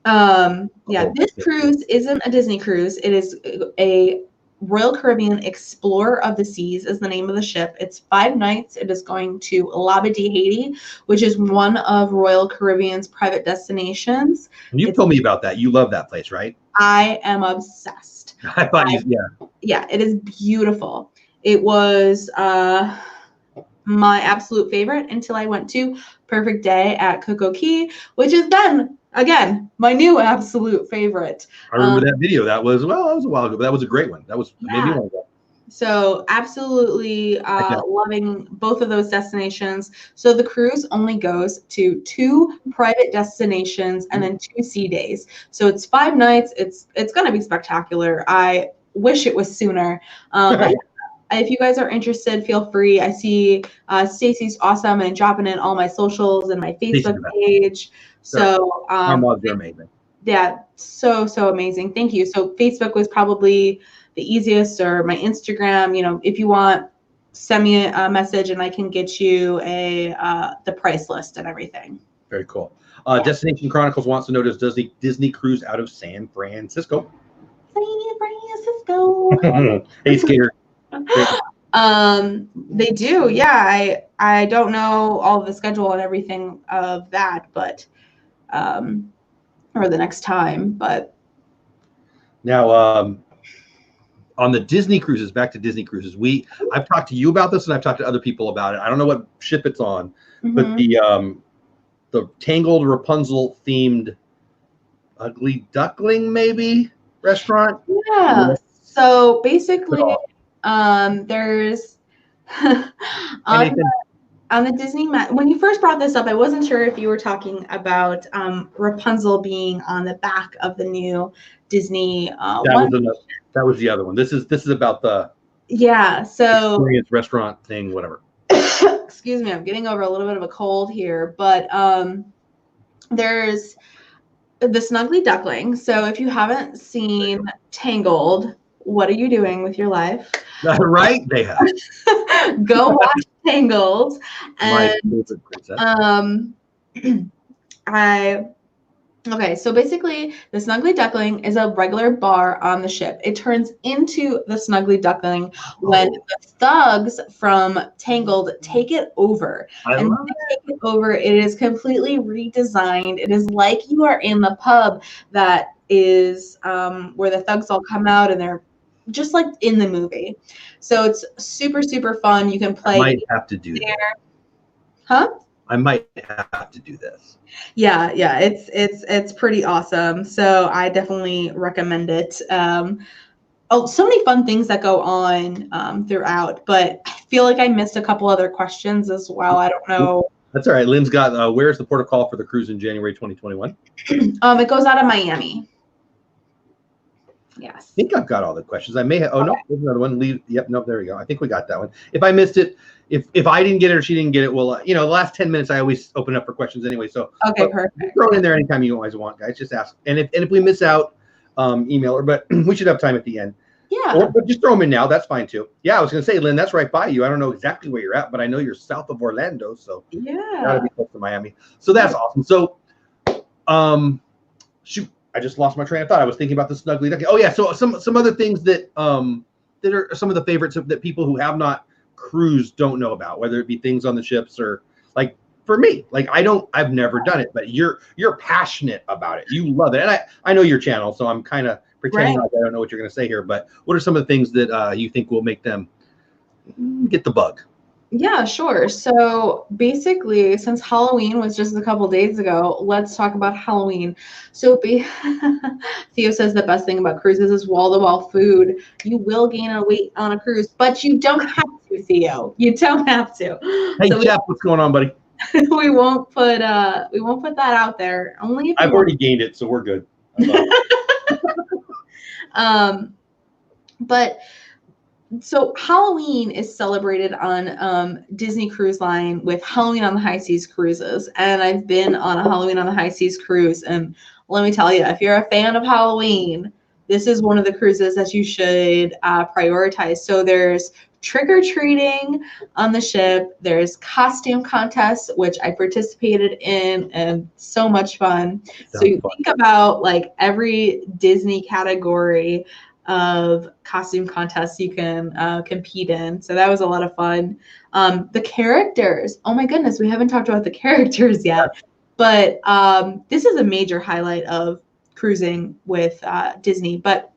This cruise isn't a Disney cruise. It is a Royal Caribbean Explorer of the Seas is the name of the ship. It's 5 nights. It is going to Labadee, Haiti, which is one of Royal Caribbean's private destinations. And you told me about that. You love that place, right? I am obsessed. I thought Yeah, it is beautiful. It was my absolute favorite until I went to Perfect Day at Coco Key, which is then, again, my new absolute favorite. I remember that video. That was a while ago, but that was a great one. That was maybe one of them. So absolutely loving both of those destinations. So the cruise only goes to 2 private destinations and then 2 sea days. So it's 5 nights. It's going to be spectacular. I wish it was sooner. But if you guys are interested, feel free. I see Stacy's awesome and dropping in all my socials and my Facebook page. So our mods are amazing. Yeah, so amazing. Thank you. So Facebook was probably the easiest, or my Instagram. You know, if you want, send me a message and I can get you the price list and everything. Very cool. Destination Chronicles wants to know, does Disney cruise out of San Francisco? San Francisco. Hey, Skater. They do. Yeah, I don't know all of the schedule and everything of that, but or the next time, but now on the Disney cruises, back to Disney cruises, I've talked to you about this and I've talked to other people about it. I don't know what ship it's on, but the Tangled Rapunzel themed Ugly Duckling maybe restaurant. Yeah. So basically there's on the Disney when you first brought this up, I wasn't sure if you were talking about Rapunzel being on the back of the new Disney that was the other one. This is about the so experience restaurant thing, whatever. Excuse me, I'm getting over a little bit of a cold here, but there's the Snuggly Duckling. So if you haven't seen Tangled, what are you doing with your life? Right? They have. Go watch Tangled. My favorite princess. Okay, so basically the Snuggly Duckling is a regular bar on the ship. It turns into the Snuggly Duckling when the thugs from Tangled take it over. And when they take it over, it is completely redesigned. It is like you are in the pub that is where the thugs all come out, and they're just like in the movie. So it's super, super fun. You can play. I might have to do that. Huh? I might have to do this. Yeah, it's pretty awesome. So I definitely recommend it. Oh, so many fun things that go on throughout, but I feel like I missed a couple other questions as well. I don't know. That's all right. Lynn's got where's the port of call for the cruise in January 2021? It goes out of Miami. Yes. I think I've got all the questions. I may have. Oh, no, there's another one. Leave. Yep. No, there we go. I think we got that one. If I missed it, if I didn't get it or she didn't get it, well, the last 10 minutes I always open up for questions anyway. So okay, perfect. Throw it in there anytime you guys want, guys. Just ask. And if we miss out, email her. But we should have time at the end. Yeah. But just throw them in now. That's fine too. Yeah, I was gonna say, Lynn, that's right by you. I don't know exactly where you're at, but I know you're south of Orlando, so yeah, gotta be close to Miami. So that's awesome. So, shoot. I just lost my train of thought. I was thinking about the snuggly ducky. Oh yeah, so some other things that that are some of the favorites that people who have not cruised don't know about, whether it be things on the ships or like for me, like I've never done it, but you're passionate about it. You love it, and I know your channel, so I'm kind of pretending like I don't know what you're going to say here. But what are some of the things that you think will make them get the bug? Yeah, sure. So basically, since Halloween was just a couple days ago, let's talk about Halloween. So Theo says the best thing about cruises is wall-to-wall food. You will gain a weight on a cruise, but you don't have to, Theo. You don't have to. Hey, so Jeff, what's going on, buddy? we won't put that out there. Only if I've already gained it, so we're good. But so Halloween is celebrated on Disney Cruise Line with Halloween on the High Seas cruises. And I've been on a Halloween on the High Seas cruise. And let me tell you, if you're a fan of Halloween, this is one of the cruises that you should prioritize. So there's trick-or-treating on the ship. There's costume contests, which I participated in, and so much fun. So you think about like every Disney category of costume contests you can compete in. So that was a lot of fun. The characters, oh my goodness, we haven't talked about the characters yet, but this is a major highlight of cruising with Disney. But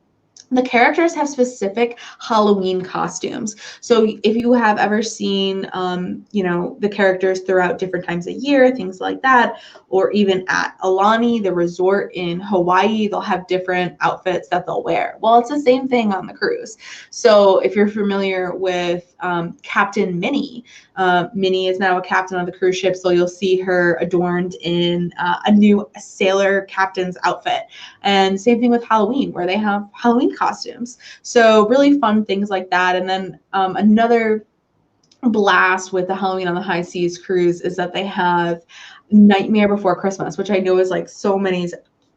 the characters have specific Halloween costumes. So if you have ever seen, the characters throughout different times of year, things like that, or even at Alanna, the resort in Hawaii, they'll have different outfits that they'll wear. Well, it's the same thing on the cruise. So if you're familiar with Captain Minnie, Minnie is now a captain on the cruise ship, so you'll see her adorned in a new sailor captain's outfit. And same thing with Halloween, where they have Halloween costumes. So really fun things like that. And then another blast with the Halloween on the High Seas cruise is that they have Nightmare Before Christmas, which I know is like so many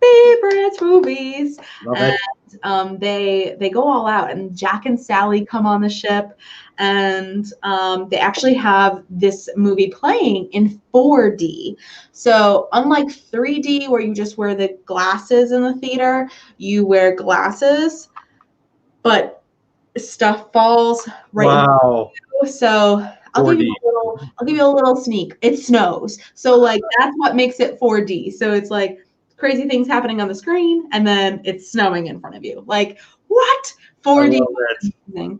favorite movies. And they go all out, and Jack and Sally come on the ship, and they actually have this movie playing in 4D. So unlike 3D, where you just wear the glasses in the theater, you wear glasses, but stuff falls right. Wow. So I'll give you a little sneak. It snows. So like that's what makes it 4D. So it's like crazy things happening on the screen, and then it's snowing in front of you. Like, what? 4D.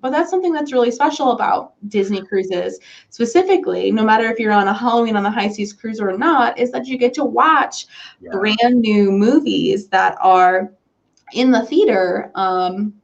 But that's something that's really special about Disney cruises, specifically, no matter if you're on a Halloween on the High Seas cruise or not, is that you get to watch brand new movies that are in the theater on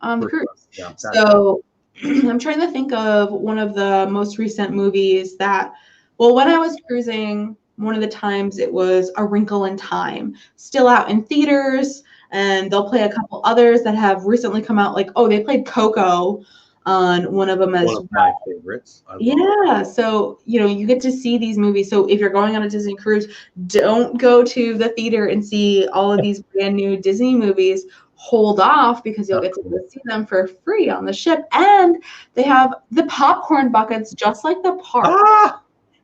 the cruise. Yeah, so I'm trying to think of one of the most recent movies that, well, when I was cruising, one of the times it was A Wrinkle in Time, still out in theaters, and they'll play a couple others that have recently come out. Like, they played Coco on one of them as one of my favorites. Yeah, so you get to see these movies. So if you're going on a Disney cruise, don't go to the theater and see all of these brand new Disney movies. Hold off, because you'll get to go see them for free on the ship, and they have the popcorn buckets just like the park.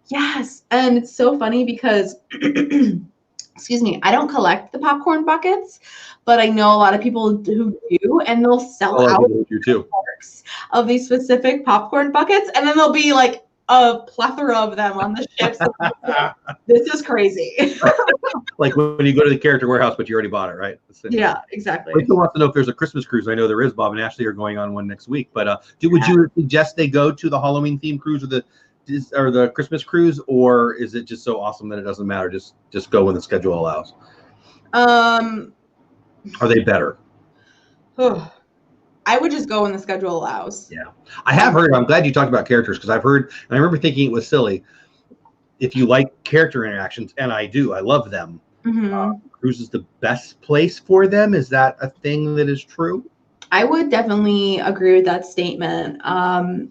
Yes, and it's so funny because, excuse me, I don't collect the popcorn buckets, but I know a lot of people who do, and they'll sell out parks of these specific popcorn buckets, and then there'll be like a plethora of them on the ship. So this is crazy. Like when you go to the character warehouse, but you already bought it, right? Yeah, exactly. Rachel wants to know if there's a Christmas cruise. I know there is. Bob and Ashley are going on one next week, but would you suggest they go to the Halloween themed cruise or the or the Christmas cruise, or is it just so awesome that it doesn't matter? Just go when the schedule allows. Are they better? I would just go when the schedule allows. Yeah, I have heard. I'm glad you talked about characters, because I've heard, and I remember thinking it was silly. If you like character interactions, and I do, I love them. Cruise is the best place for them. Is that a thing that is true? I would definitely agree with that statement.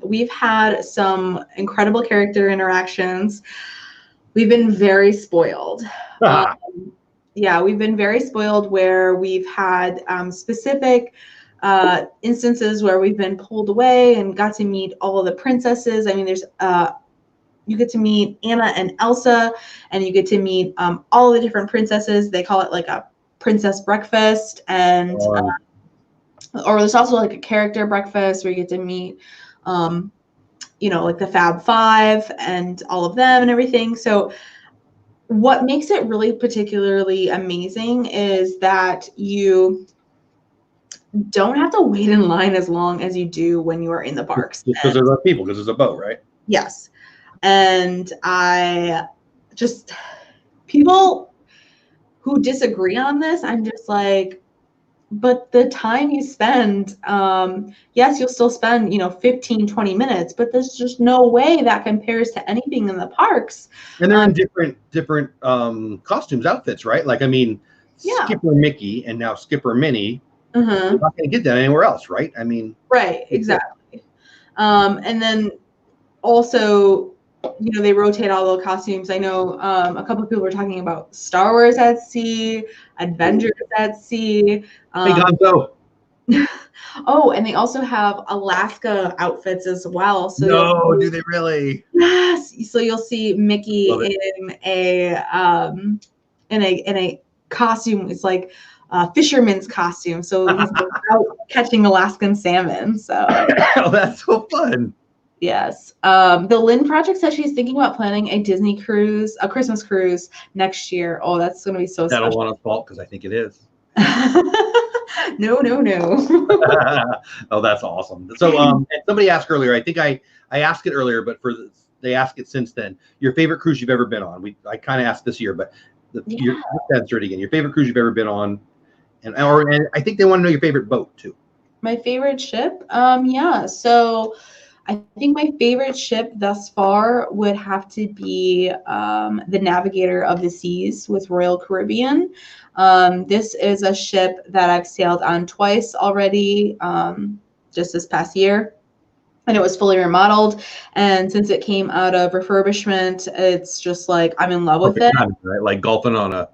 We've had some incredible character interactions. We've been very spoiled. Yeah, we've been very spoiled where we've had specific instances where we've been pulled away and got to meet all of the princesses. I mean, there's you get to meet Anna and Elsa, and you get to meet all the different princesses. They call it like a princess breakfast, and or there's also like a character breakfast where you get to meet, you know, like the Fab Five and all of them and everything. So what makes it really particularly amazing is that you don't have to wait in line as long as you do when you are in the parks. Because there's other people, because there's a boat, right? Yes. And people who disagree on this, I'm just like, but the time you spend, yes, you'll still spend, 15, 20 minutes, but there's just no way that compares to anything in the parks. And they're in different costumes, outfits, right? Like, I mean, yeah. Skipper Mickey and now Skipper Minnie, you're not going to get that anywhere else, right? I mean. Right, exactly. And then also, they rotate all the costumes. I know a couple of people were talking about Star Wars at Sea, Avengers at Sea. Hey, Gonzo. Oh, and they also have Alaska outfits as well. So no, do they really? Yes. So you'll see Mickey in a costume. It's like a fisherman's costume. So he's out catching Alaskan salmon. So oh, that's so fun. Yes. The Lynn Project says she's thinking about planning a Disney cruise, a Christmas cruise next year. Oh, that's going to be so special. That'll Alana's fault, because I think it is. No. Oh, that's awesome. So and somebody asked earlier, I think I asked it earlier, but they asked it since then. Your favorite cruise you've ever been on? I kind of asked this year, but you're answer it again. Your favorite cruise you've ever been on, and I think they want to know your favorite boat too. My favorite ship? Yeah. So I think my favorite ship thus far would have to be the Navigator of the Seas with Royal Caribbean. This is a ship that I've sailed on twice already, just this past year, and it was fully remodeled. And since it came out of refurbishment, it's just like I'm in love with it. Time, right? Like golfing on a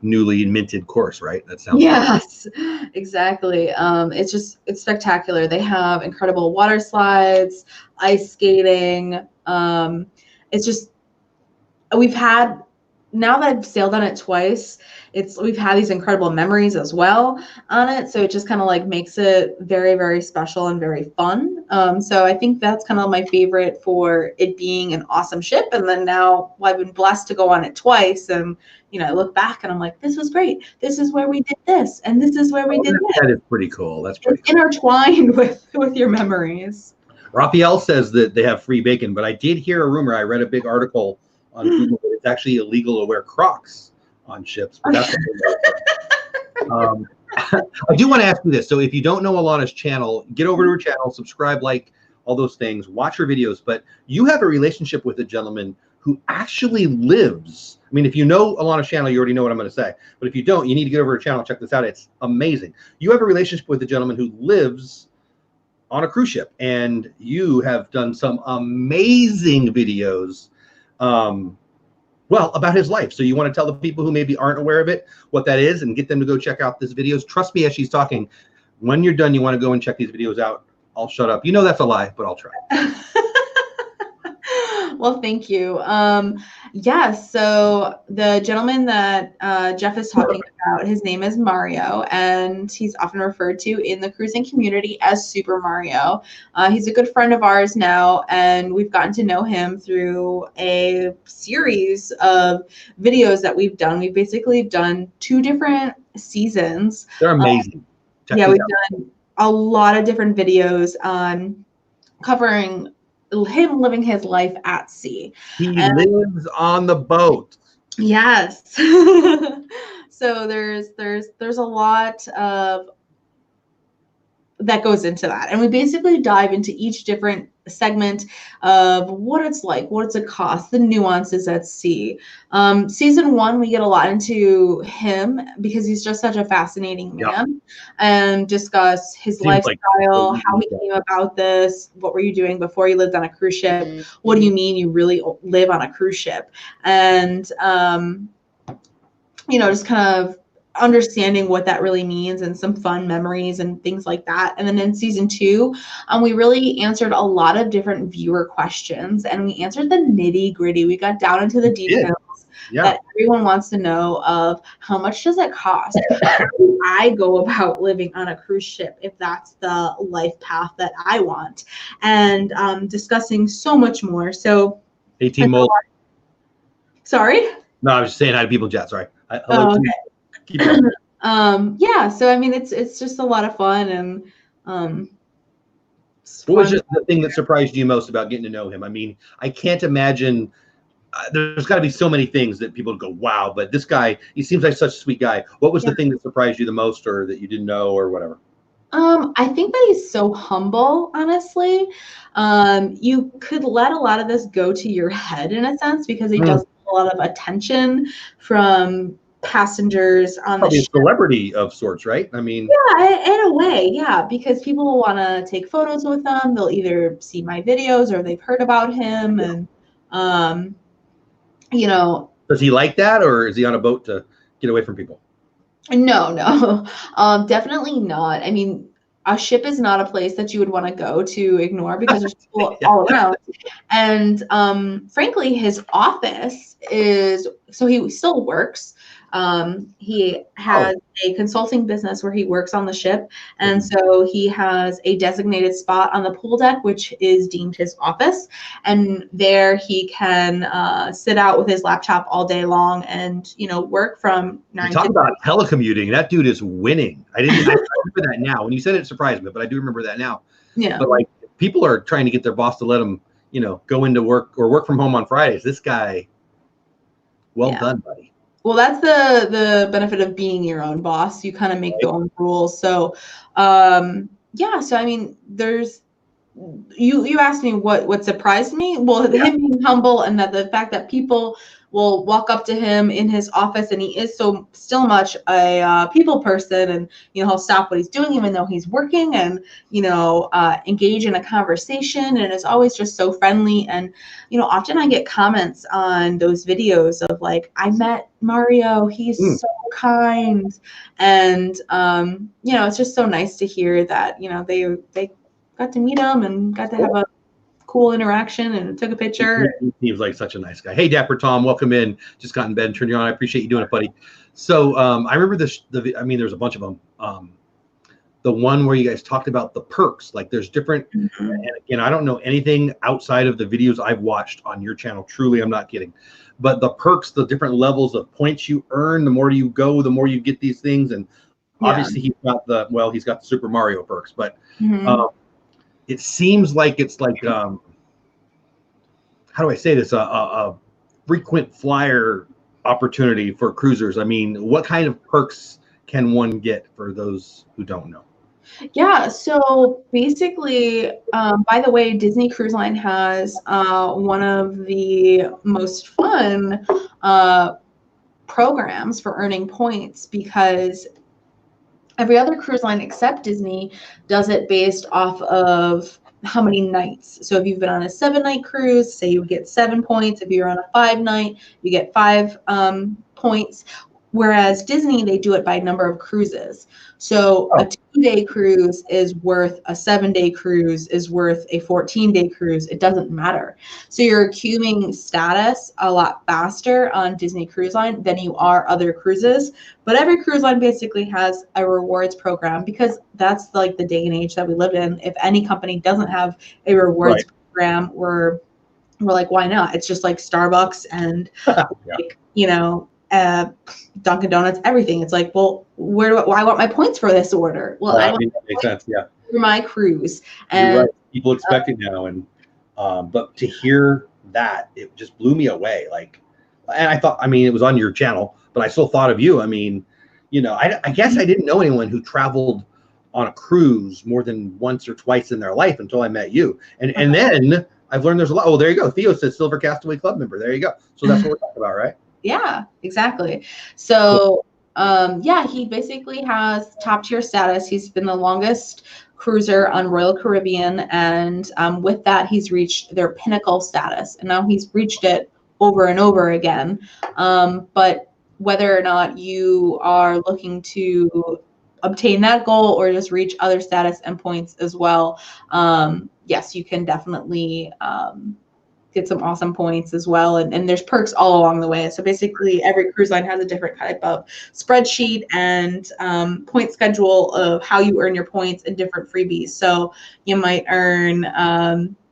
newly minted course, right? That sounds yes, exactly. It's spectacular. They have incredible water slides, ice skating. It's just now that I've sailed on it twice, we've had these incredible memories as well on it. So it just kind of like makes it very, very special and very fun. So I think that's kind of my favorite for it being an awesome ship. And then now I've been blessed to go on it twice, and I look back and I'm like, this was great. This is where we did this, and this is where we did that. That is pretty cool. That's pretty cool. Intertwined with your memories. Raphael says that they have free bacon, but I did hear a rumor. I read a big article on Google that it's actually illegal to wear Crocs on ships. But that's I do want to ask you this. So if you don't know Alanna's channel, get over to her channel, subscribe, like all those things, watch her videos. But you have a relationship with a gentleman who actually lives. I mean, if you know Alanna's channel, you already know what I'm going to say. But if you don't, you need to get over to her channel, check this out. It's amazing. You have a relationship with a gentleman who lives on a cruise ship, and you have done some amazing videos about his life. So you want to tell the people who maybe aren't aware of it what that is, and get them to go check out this videos. Trust me, as she's talking, when you're done, you want to go and check these videos out. I'll shut up. You know that's a lie, but I'll try. Well, thank you. So the gentleman that Jeff is talking about, his name is Mario, and he's often referred to in the cruising community as Super Mario. He's a good friend of ours now, and we've gotten to know him through a series of videos that we've done. We've basically done 2 different seasons. They're amazing. We've done a lot of different videos on covering him living his life at sea. He lives on the boat. Yes. So there's a lot of that goes into that. And we basically dive into each different segment of what it's like, what's it cost, the nuances at sea. Season 1, we get a lot into him because he's just such a fascinating man, and discuss his lifestyle, how he came about this, what were you doing before you lived on a cruise ship, what do you mean you really live on a cruise ship, and just kind of understanding what that really means and some fun memories and things like that. And then in season 2, we really answered a lot of different viewer questions, and we answered the nitty gritty. We got down into the details that everyone wants to know of how much does it cost? How do I go about living on a cruise ship if that's the life path that I want? And discussing so much more. So 18 more. Sorry? No, I was just saying hi to people in chat. Sorry. Okay. Keep yeah, so I mean it's just a lot of fun, and what was just the thing that surprised you most about getting to know him? I mean, I can't imagine there's got to be so many things that people go, wow, but this guy, he seems like such a sweet guy. What was the thing that surprised you the most, or that you didn't know, or whatever? I think that he's so humble, honestly. You could let a lot of this go to your head in a sense, because he does a lot of attention from passengers on the ship. A celebrity of sorts, right? I mean, yeah, in a way, yeah, because people will want to take photos with him. They'll either see my videos or they've heard about him, and does he like that, or is he on a boat to get away from people? No, definitely not. I mean, a ship is not a place that you would want to go to ignore, because there's people all around. And frankly, his office he still works. He has a consulting business where he works on the ship. And so he has a designated spot on the pool deck, which is deemed his office. And there he can sit out with his laptop all day long and, work from 9 to 5. Talk about telecommuting. That dude is winning. I remember that now. When you said it, surprised me, but I do remember that now. Yeah. But like, people are trying to get their boss to let them, go into work or work from home on Fridays. This guy, well done, buddy. Well, that's the benefit of being your own boss. You kind of make your own rules. So, so I mean, you asked me what surprised me. Well, him being humble, and that the fact that people will walk up to him in his office, and he is still much a people person, and he'll stop what he's doing even though he's working, and engage in a conversation, and it's always just so friendly. And often I get comments on those videos of like, I met Mario, he's so kind, and it's just so nice to hear that they got to meet him and got to have a cool interaction and took a picture. He seems like such a nice guy. Hey, Dapper Tom, welcome in. Just got in bed and turned you on. I appreciate you doing it, buddy. So I remember there's a bunch of them. The one where you guys talked about the perks, like there's different, and again, I don't know anything outside of the videos I've watched on your channel. Truly, I'm not kidding. But the perks, the different levels of points you earn, the more you go, the more you get these things. And obviously he's got the Super Mario perks, but it seems like it's like, how do I say this? A frequent flyer opportunity for cruisers. I mean, what kind of perks can one get for those who don't know? Yeah, so basically, by the way, Disney Cruise Line has one of the most fun programs for earning points, because every other cruise line except Disney does it based off of how many nights. So if you've been on a 7-night cruise, say you would get 7 points. If you're on a 5-night, you get 5 points. Whereas Disney, they do it by number of cruises. So a 2-day cruise is worth a 7-day cruise, is worth a 14-day cruise. It doesn't matter. So you're accumulating status a lot faster on Disney Cruise Line than you are other cruises. But every cruise line basically has a rewards program, because that's like the day and age that we live in. If any company doesn't have a rewards program, we're like, why not? It's just like Starbucks and Dunkin' Donuts, everything. It's like, well, I want my points for this order. Well, I want that makes sense. Yeah, for my cruise, and people expect it now, and But to hear that, it just blew me away. Like, and I thought, I mean, it was on your channel, but I still thought of you. I mean, you know, I guess I didn't know anyone who traveled on a cruise more than once or twice in their life until I met you. And then I've learned there's a lot. Oh, there you go. Theo says Silver Castaway Club member. There you go. So that's what we're talking about, right? Yeah, exactly. So, yeah, he basically has top tier status. He's been the longest cruiser on Royal Caribbean, and with that, he's reached their pinnacle status, and now he's reached it over and over again. But whether or not you are looking to obtain that goal or just reach other status endpoints as well, yes, you can definitely get some awesome points as well. And there's perks all along the way. So basically every cruise line has a different type of spreadsheet and point schedule of how you earn your points and different freebies. So you might earn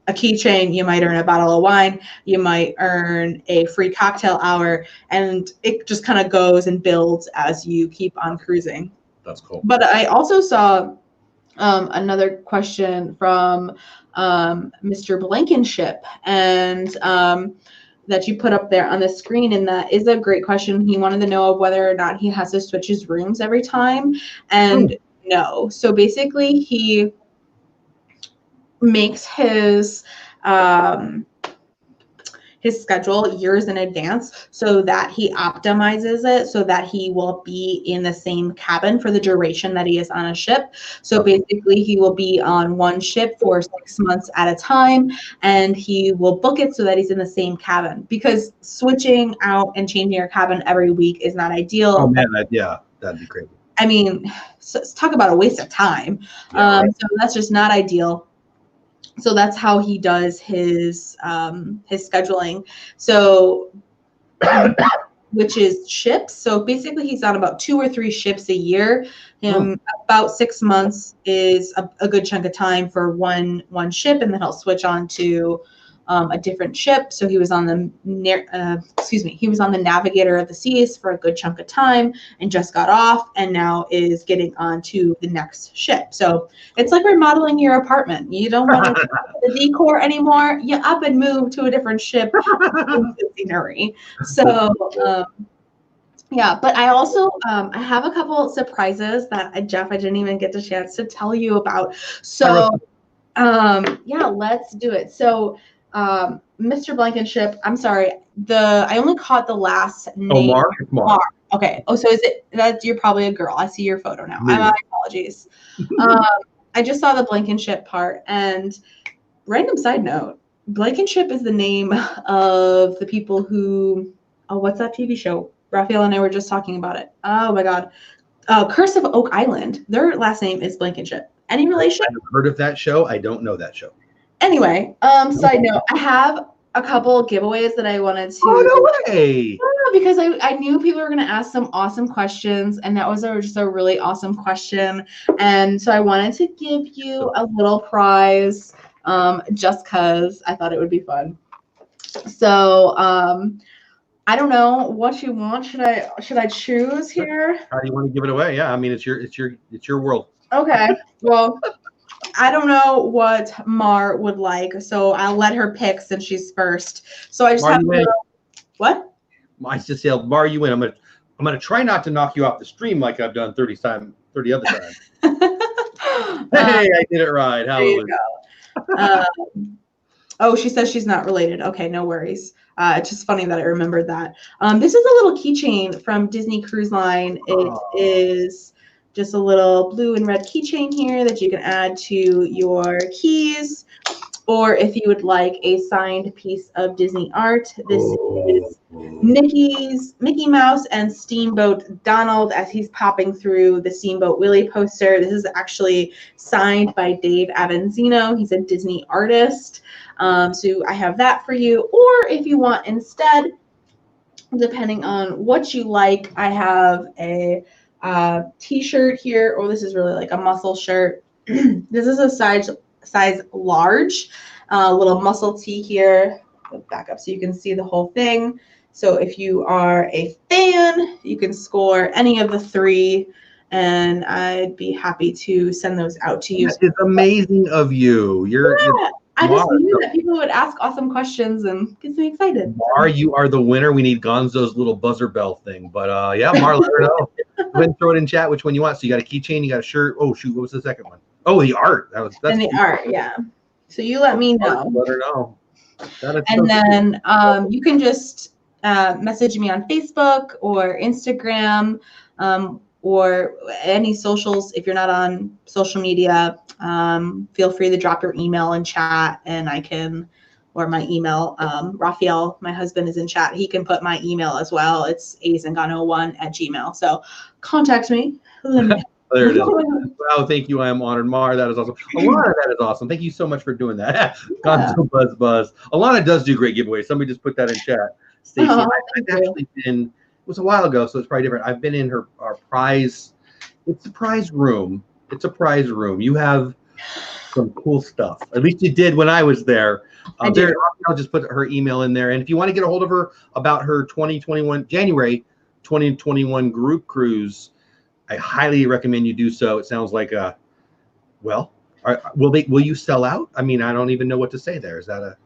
a keychain, you might earn a bottle of wine, you might earn a free cocktail hour, and it just kind of goes and builds as you keep on cruising. That's cool. But I also saw another question from Mr. Blankenship, and that you put up there on the screen, and that is a great question. He wanted to know of whether or not he has to switch his rooms every time, and no. So basically, he makes his schedule years in advance so that he optimizes it so that he will be in the same cabin for the duration that he is on a ship. So basically he will be on one ship for 6 months at a time, and he will book it so that he's in the same cabin, because switching out and changing your cabin every week is not ideal. Oh man, that'd be crazy. I mean, so talk about a waste of time. Yeah, right. So that's just not ideal. So that's how he does his scheduling. So, which is ships. So basically, he's on about 2 or 3 ships a year. About 6 months is a good chunk of time for one ship, and then he'll switch on to a different ship. So he was on the he was on the Navigator of the Seas for a good chunk of time, and just got off, and now is getting on to the next ship. So it's like remodeling your apartment. You don't want to do the decor anymore. You up and move to a different ship in the scenery. So yeah, but I also I have a couple surprises that Jeff, I didn't even get the chance to tell you about. So yeah, let's do it. So Mr. Blankenship, I'm sorry, I only caught the last name. Oh, Mark. Okay. Oh, so is it that you're probably a girl? I see your photo now. My apologies. I just saw the Blankenship part. And random side note, Blankenship is the name of the people who, what's that TV show? Raphael and I were just talking about it. Oh my God. Curse of Oak Island. Their last name is Blankenship. Any relation? I've heard of that show. I don't know that show. Anyway, side note, I have a couple giveaways that I wanted to. Oh, no way. Because I knew people were going to ask some awesome questions, and that was just a really awesome question. And so I wanted to give you a little prize just because I thought it would be fun. So I don't know what you want. Should I choose here? How do you want to give it away? Yeah, I mean, it's your world. Okay. Well, I don't know what Mar would like, so I'll let her pick since she's first. So I just have to. What? I just said, Mar, you win. I'm gonna try not to knock you off the stream like I've done 30 other times. Hey, I did it right. Hallelujah. Oh, she says she's not related. Okay, no worries. It's just funny that I remembered that. This is a little keychain from Disney Cruise Line. It is just a little blue and red keychain here that you can add to your keys, or if you would like a signed piece of Disney art, this is Mickey Mouse and Steamboat Donald as he's popping through the Steamboat Willie poster. This is actually signed by Dave Avanzino. He's a Disney artist. So I have that for you. Or if you want instead, depending on what you like, I have a t-shirt here. Oh, this is really like a muscle shirt. This is a size large, little muscle tee here. Back up so you can see the whole thing. So if you are a fan, you can score any of the 3, and I'd be happy to send those out to you. It's amazing of you. I just knew that people would ask awesome questions and gets me excited. Mar, you are the winner. We need Gonzo's little buzzer bell thing. But yeah, Mar, let her know. Go ahead and throw it in chat which one you want. So you got a keychain, you got a shirt. Oh shoot, what was the second one? Oh, the art. That's the art, yeah. So you let me know. Let her know. And then you can just message me on Facebook or Instagram or any socials. If you're not on social media, feel free to drop your email in chat and I can, or my email, Raphael, my husband, is in chat. He can put my email as well. It's azingano1@gmail. So contact me. There it is. Wow, thank you. I am honored. Mar, that is awesome. Alanna, that is awesome. Thank you so much for doing that. Gonzo Buzz. Alanna does do great giveaways. Somebody just put that in chat. Stacey, I've actually been, it was a while ago, so it's probably different. I've been in our prize. It's a prize room. You have some cool stuff. At least you did when I was there. I'll just put her email in there. And if you want to get a hold of her about her January 2021 group cruise, I highly recommend you do so. It sounds like will you sell out? I mean, I don't even know what to say there. Is that a?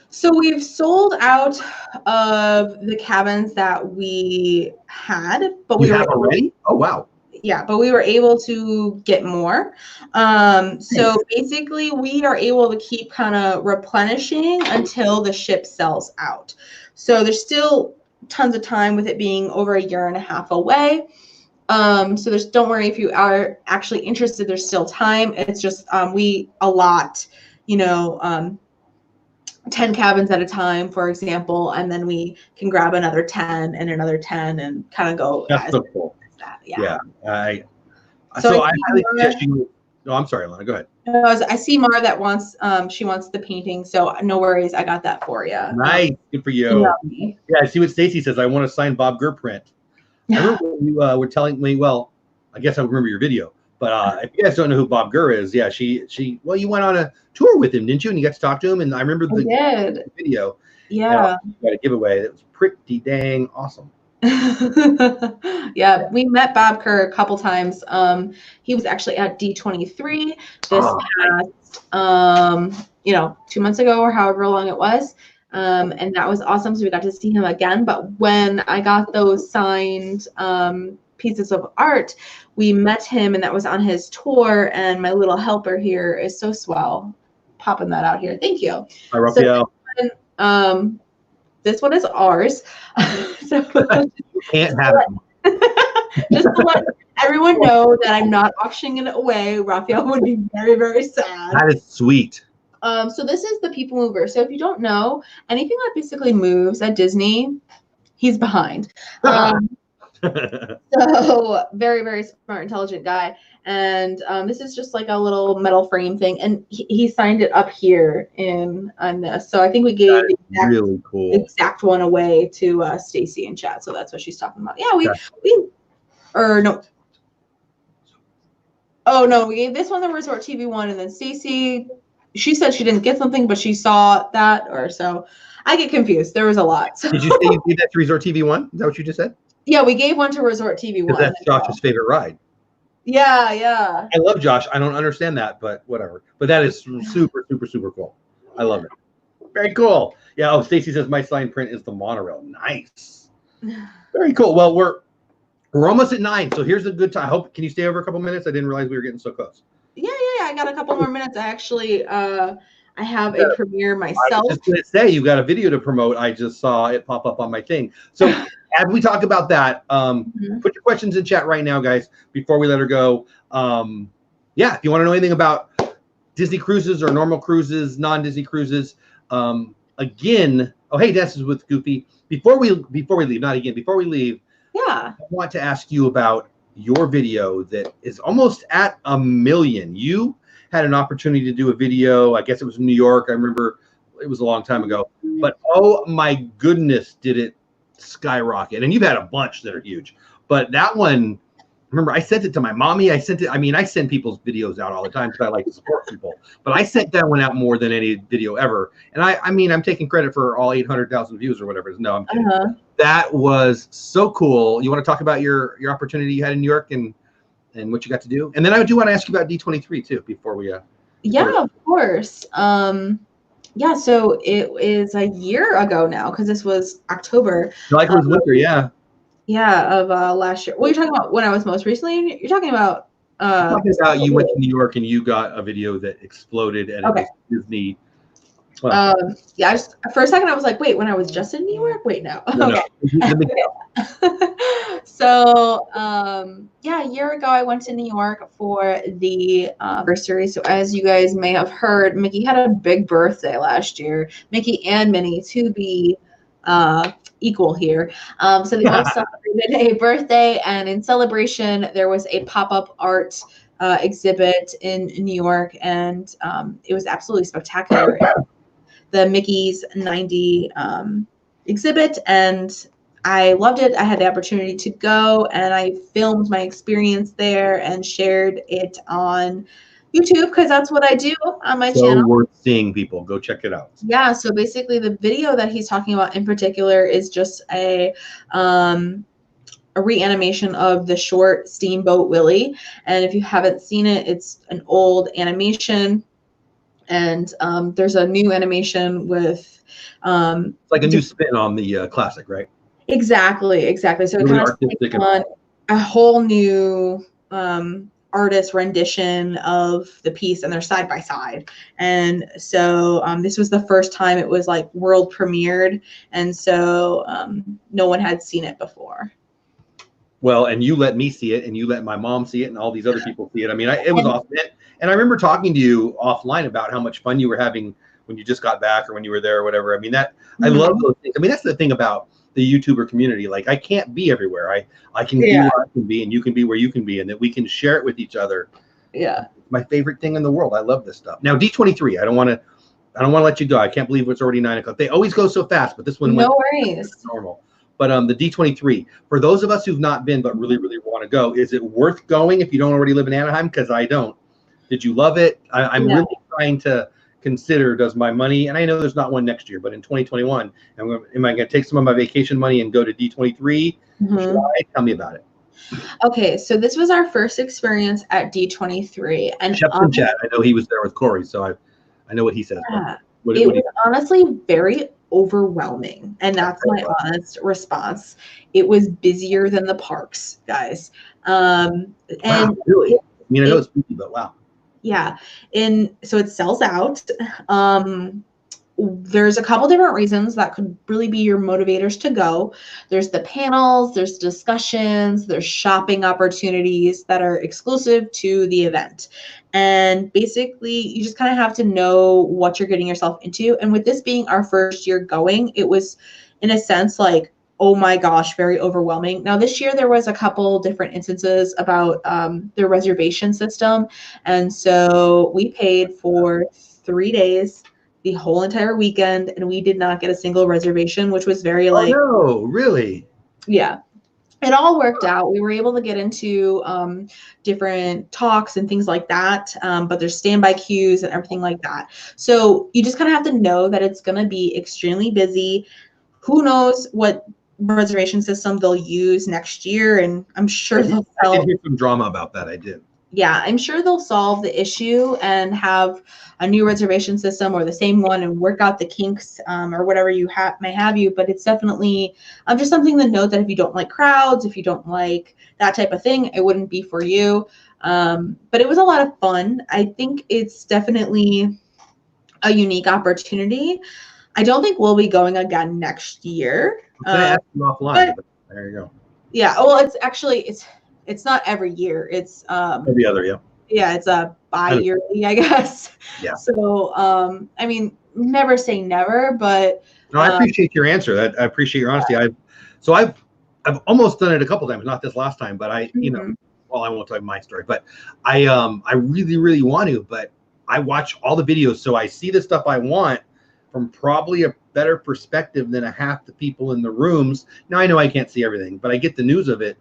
So we've sold out of the cabins that we had, but we have already. Oh wow. Yeah, but we were able to get more. So basically, we are able to keep kind of replenishing until the ship sells out. So there's still tons of time with it being over 1.5 years away. So don't worry if you are actually interested, there's still time. It's just, we allot, 10 cabins at a time, for example, and then we can grab another 10 and another 10 and kind of go. That's so cool. Yeah. I highly suggest you. No, I'm sorry, Alanna, go ahead. I see Mara that she wants the painting, so no worries, I got that for you. Nice, good for you. Yeah, I see what Stacy says. I want to sign Bob Gurr print. I remember when you were telling me, well, I guess I remember your video, but if you guys don't know who Bob Gurr is, yeah, well, you went on a tour with him, didn't you? And you got to talk to him, and I remember the video. Yeah. You got a giveaway that was pretty dang awesome. Yeah, we met Bob Gurr a couple times. He was actually at D23 this past, 2 months ago or however long it was. And that was awesome. So we got to see him again. But when I got those signed pieces of art, we met him, and that was on his tour. And my little helper here is so swell, popping that out here. Thank you. Hi, Raphael. So, this one is ours. So you can't have it. Just to let everyone know that I'm not auctioning it away. Raphael would be very, very sad. That is sweet. So this is the People Mover. So if you don't know, anything that basically moves at Disney, he's behind. So very, very smart, intelligent guy. And this is just like a little metal frame thing. And he signed it up here on this. So I think we gave the exact one away to Stacy in chat. So that's what she's talking about. Yeah, we gave this one the Resort TV one, and then Stacy, she said she didn't get something, but she saw that, or so. I get confused. There was a lot. So. Did you say you gave that to Resort TV 1? Is that what you just said? Yeah, we gave one to Resort TV 1. That's Josh's favorite ride. Yeah. I love Josh. I don't understand that, but whatever. But that is super, super, super cool. I love it. Very cool. Yeah. Oh, Stacy says my sign print is the monorail. Nice. Very cool. Well, we're almost at 9, so here's a good time. Can you stay over a couple minutes? I didn't realize we were getting so close. Yeah. I got a couple more minutes. I actually, I have a premiere myself. I was just going to say, you got a video to promote. I just saw it pop up on my thing. So as we talk about that, put your questions in chat right now, guys, before we let her go. If you want to know anything about Disney cruises or normal cruises, non-Disney cruises, again, Des is with Goofy. Before we leave, I want to ask you about your video that is almost at 1 million. You had an opportunity to do a video. I guess it was in New York. I remember it was a long time ago. But oh my goodness, did it skyrocket. And you've had a bunch that are huge. But that one, remember, I sent it to my mommy. I send people's videos out all the time because I like to support people. But I sent that one out more than any video ever. And I'm taking credit for all 800,000 views or whatever it is. No, I'm kidding. That was so cool. You want to talk about your opportunity you had in New York and what you got to do? And then I do want to ask you about D23 too before we Yeah, of course. Yeah, so it is a year ago now because this was October. Like it was winter, yeah. Yeah, of last year. Well, you're talking about when I was most recently. You're talking about. I'm talking about you went to New York and you got a video that exploded, and it was Disney. Well, yeah, for a second I was like, wait, when I was just in New York? Wait, no. Okay. So, yeah, a year ago I went to New York for the anniversary. So as you guys may have heard, Mickey had a big birthday last year. Mickey and Minnie, to be equal here. So they both celebrated a birthday, and in celebration, there was a pop-up art exhibit in New York, and it was absolutely spectacular. The Mickey's 90 exhibit, and I loved it. I had the opportunity to go, and I filmed my experience there and shared it on YouTube because that's what I do on my channel. So worth seeing, people. Go check it out. Yeah, so basically the video that he's talking about in particular is just a reanimation of the short Steamboat Willie. And if you haven't seen it, it's an old animation. And there's a new animation with it's like a new spin on the classic, right? Exactly. So really it kind of takes on a whole new artist rendition of the piece, and they're side by side. And so this was the first time it was like world premiered, and so no one had seen it before. Well, and you let me see it, and you let my mom see it, and all these other people see it. I mean, it was awesome. And I remember talking to you offline about how much fun you were having when you just got back or when you were there or whatever. I mean, I love those things. I mean, that's the thing about the YouTuber community. Like, I can't be everywhere. I can be where I can be, and you can be where you can be, and that we can share it with each other. Yeah. My favorite thing in the world. I love this stuff. Now, D23, I don't want to let you go. I can't believe it's already 9 o'clock. They always go so fast, but this one went normal. But the D23, for those of us who've not been but really, really want to go, is it worth going if you don't already live in Anaheim? Because I don't. Did you love it? I'm really trying to consider, does my money, and I know there's not one next year, but in 2021, am I going to take some of my vacation money and go to D23? Tell me about it. Okay, so this was our first experience at D23. And Chef's in chat. I know he was there with Corey, so I know what he says. Yeah, it was honestly very overwhelming, and that's my honest response. It was busier than the parks, guys. And wow, really? I mean, I know it's busy, but wow. Yeah, so it sells out. There's a couple different reasons that could really be your motivators to go. There's the panels, there's discussions, there's shopping opportunities that are exclusive to the event. And basically, you just kind of have to know what you're getting yourself into. And with this being our first year going, it was, in a sense, like, oh my gosh, very overwhelming. Now, this year, there was a couple different instances about the reservation system. And so we paid for 3 days, the whole entire weekend, and we did not get a single reservation, which was very like, oh no, really? Yeah. It all worked out. We were able to get into different talks and things like that, but there's standby queues and everything like that. So you just kind of have to know that it's going to be extremely busy. Who knows what reservation system they'll use next year, and I'm sure I did hear some drama about that. I did. Yeah, I'm sure they'll solve the issue and have a new reservation system or the same one and work out the kinks or whatever you may have you. But it's definitely just something to note that if you don't like crowds, if you don't like that type of thing, it wouldn't be for you. But it was a lot of fun. I think it's definitely a unique opportunity. I don't think we'll be going again next year. I'm gonna ask you offline, but there you go. Yeah, well, it's not every year. It's every other, yeah. Yeah, it's a bi-yearly, I guess. Yeah. So, I mean, never say never, but no, I appreciate your answer. I appreciate your honesty. I've almost done it a couple times, not this last time, but you know, well, I won't tell you my story, but I really, really want to, but I watch all the videos, so I see the stuff I want from probably a better perspective than a half the people in the rooms. Now I know I can't see everything, but I get the news of it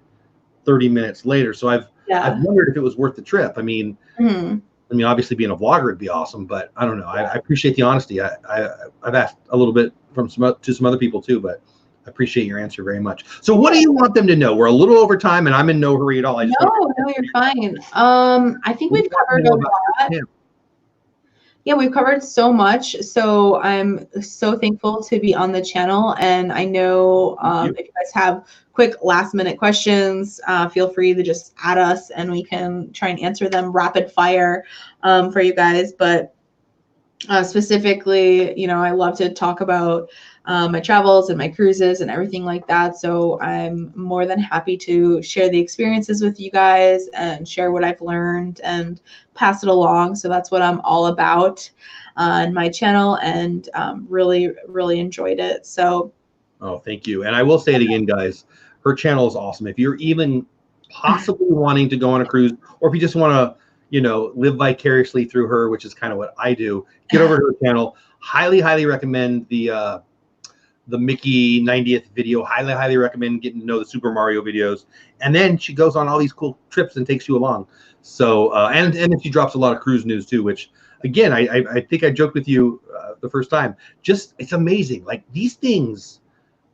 30 minutes later. So I've wondered if it was worth the trip. I mean, obviously being a vlogger would be awesome, but I don't know. I appreciate the honesty. I've asked a little bit to some other people too, but I appreciate your answer very much. So what do you want them to know? We're a little over time and I'm in no hurry at all. No, you're fine. I think we've covered a lot. Yeah, we've covered so much. So I'm so thankful to be on the channel. And I know if you guys have quick last minute questions, feel free to just add us and we can try and answer them rapid fire for you guys. But specifically, you know, I love to talk about my travels and my cruises and everything like that. So I'm more than happy to share the experiences with you guys and share what I've learned and pass it along. So that's what I'm all about on my channel, and really, really enjoyed it. So, oh, thank you. And I will say it again, guys. Her channel is awesome. If you're even possibly wanting to go on a cruise, or if you just want to, you know, live vicariously through her, which is kind of what I do, get over to her channel. Highly, highly recommend the Mickey 90th video. Highly, highly recommend getting to know the Super Mario videos. And then she goes on all these cool trips and takes you along. So, and then she drops a lot of cruise news too, which again, I think I joked with you the first time. Just, it's amazing. Like, these things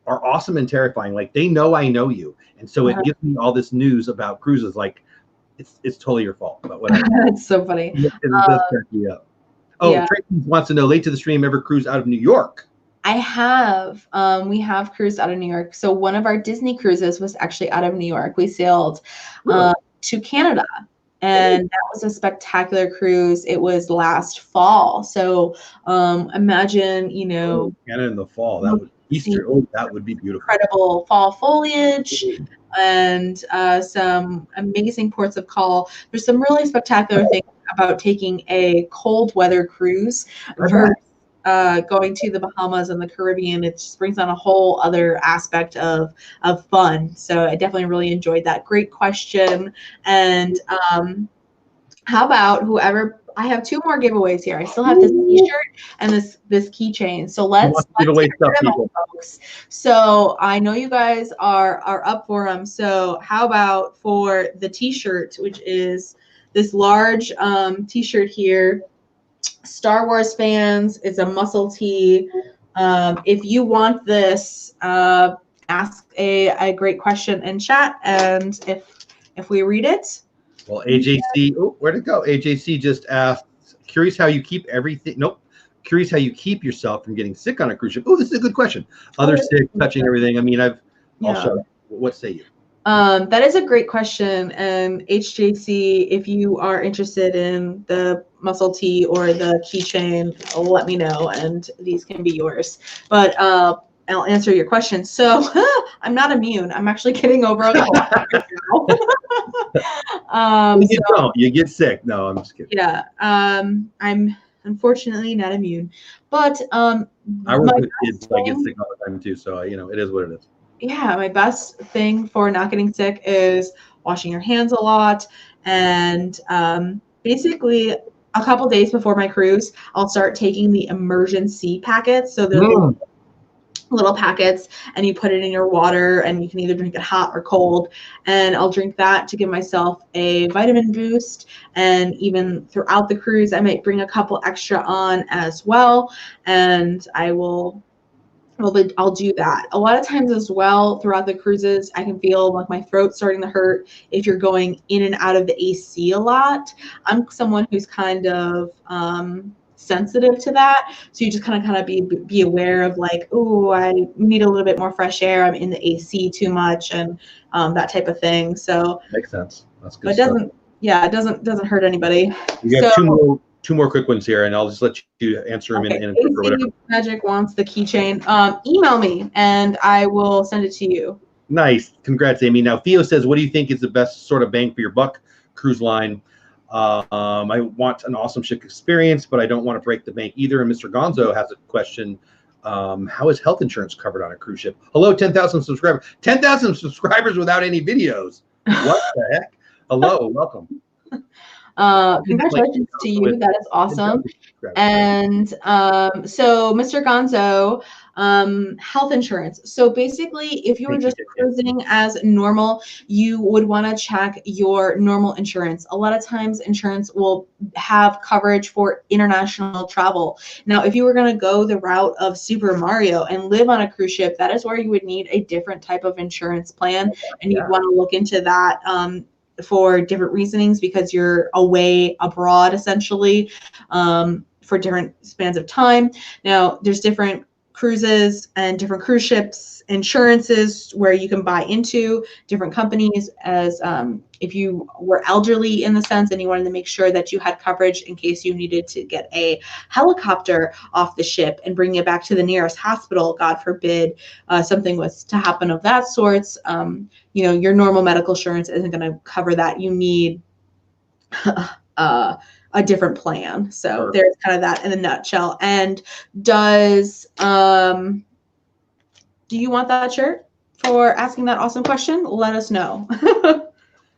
are awesome and terrifying. Like, they know I know you. And so it gives me all this news about cruises. Like, it's totally your fault, but whatever. That's so funny. It does crack me up. Oh, yeah. Tracy wants to know, late to the stream, ever cruise out of New York? I have. We have cruised out of New York. So one of our Disney cruises was actually out of New York. We sailed to Canada, and that was a spectacular cruise. It was last fall. So imagine, you know, Canada in the fall. That would Easter. Oh, that would be beautiful. Incredible fall foliage and some amazing ports of call. There's some really spectacular things about taking a cold weather cruise versus going to the Bahamas and the Caribbean. It just brings on a whole other aspect of fun. So I definitely really enjoyed that. Great question. And how about whoever? I have 2 more giveaways here. I still have this T-shirt and this keychain. So let's give away stuff, people. Folks. So I know you guys are up for them. So how about for the T-shirt, which is this large T-shirt here? Star Wars fans. It's a muscle tee. If you want this, ask a great question in chat, and if we read it. Well, AJC, oh, where'd it go? AJC just asked, curious how you keep everything. Nope. Curious how you keep yourself from getting sick on a cruise ship. Oh, this is a good question. Others sick, touching everything. I mean, I'll shut up. What say you? That is a great question. And HJC, if you are interested in the muscle tee or the keychain, let me know, and these can be yours. But I'll answer your question. So I'm not immune. I'm actually getting over it now. You get sick. No, I'm just kidding. Yeah. I'm unfortunately not immune. But I work with kids that get sick all the time too. So, you know, it is what it is. Yeah, my best thing for not getting sick is washing your hands a lot. And basically, a couple days before my cruise, I'll start taking the immersion C packets. So they're little packets, and you put it in your water, and you can either drink it hot or cold. And I'll drink that to give myself a vitamin boost. And even throughout the cruise, I might bring a couple extra on as well. And I'll do that. A lot of times as well throughout the cruises, I can feel like my throat starting to hurt if you're going in and out of the AC a lot. I'm someone who's kind of sensitive to that. So you just kind of be aware of like, oh, I need a little bit more fresh air. I'm in the AC too much, and that type of thing. So makes sense. That's good. It doesn't hurt anybody. You got two more quick ones here, and I'll just let you answer them in or whatever. Magic wants the keychain. Email me, and I will send it to you. Nice. Congrats, Amy. Now, Theo says, what do you think is the best sort of bang for your buck cruise line? I want an awesome ship experience, but I don't want to break the bank either. And Mr. Gonzo has a question. How is health insurance covered on a cruise ship? Hello, 10,000 subscribers. 10,000 subscribers without any videos. What the heck? Hello, welcome. Congratulations to you. That is awesome. And so Mr. Gonzo, health insurance. So basically, if you were just cruising as normal, you would want to check your normal insurance. A lot of times insurance will have coverage for international travel. Now, if you were going to go the route of Super Mario and live on a cruise ship, that is where you would need a different type of insurance plan. And you'd want to look into that for different reasonings, because you're away abroad essentially for different spans of time. Now, there's different cruises and different cruise ships insurances where you can buy into different companies as if you were elderly in the sense and you wanted to make sure that you had coverage in case you needed to get a helicopter off the ship and bring it back to the nearest hospital, God forbid something was to happen of that sorts. Your normal medical insurance isn't going to cover that. You need a different plan. So there's kind of that in a nutshell. And do you want that shirt for asking that awesome question? Let us know.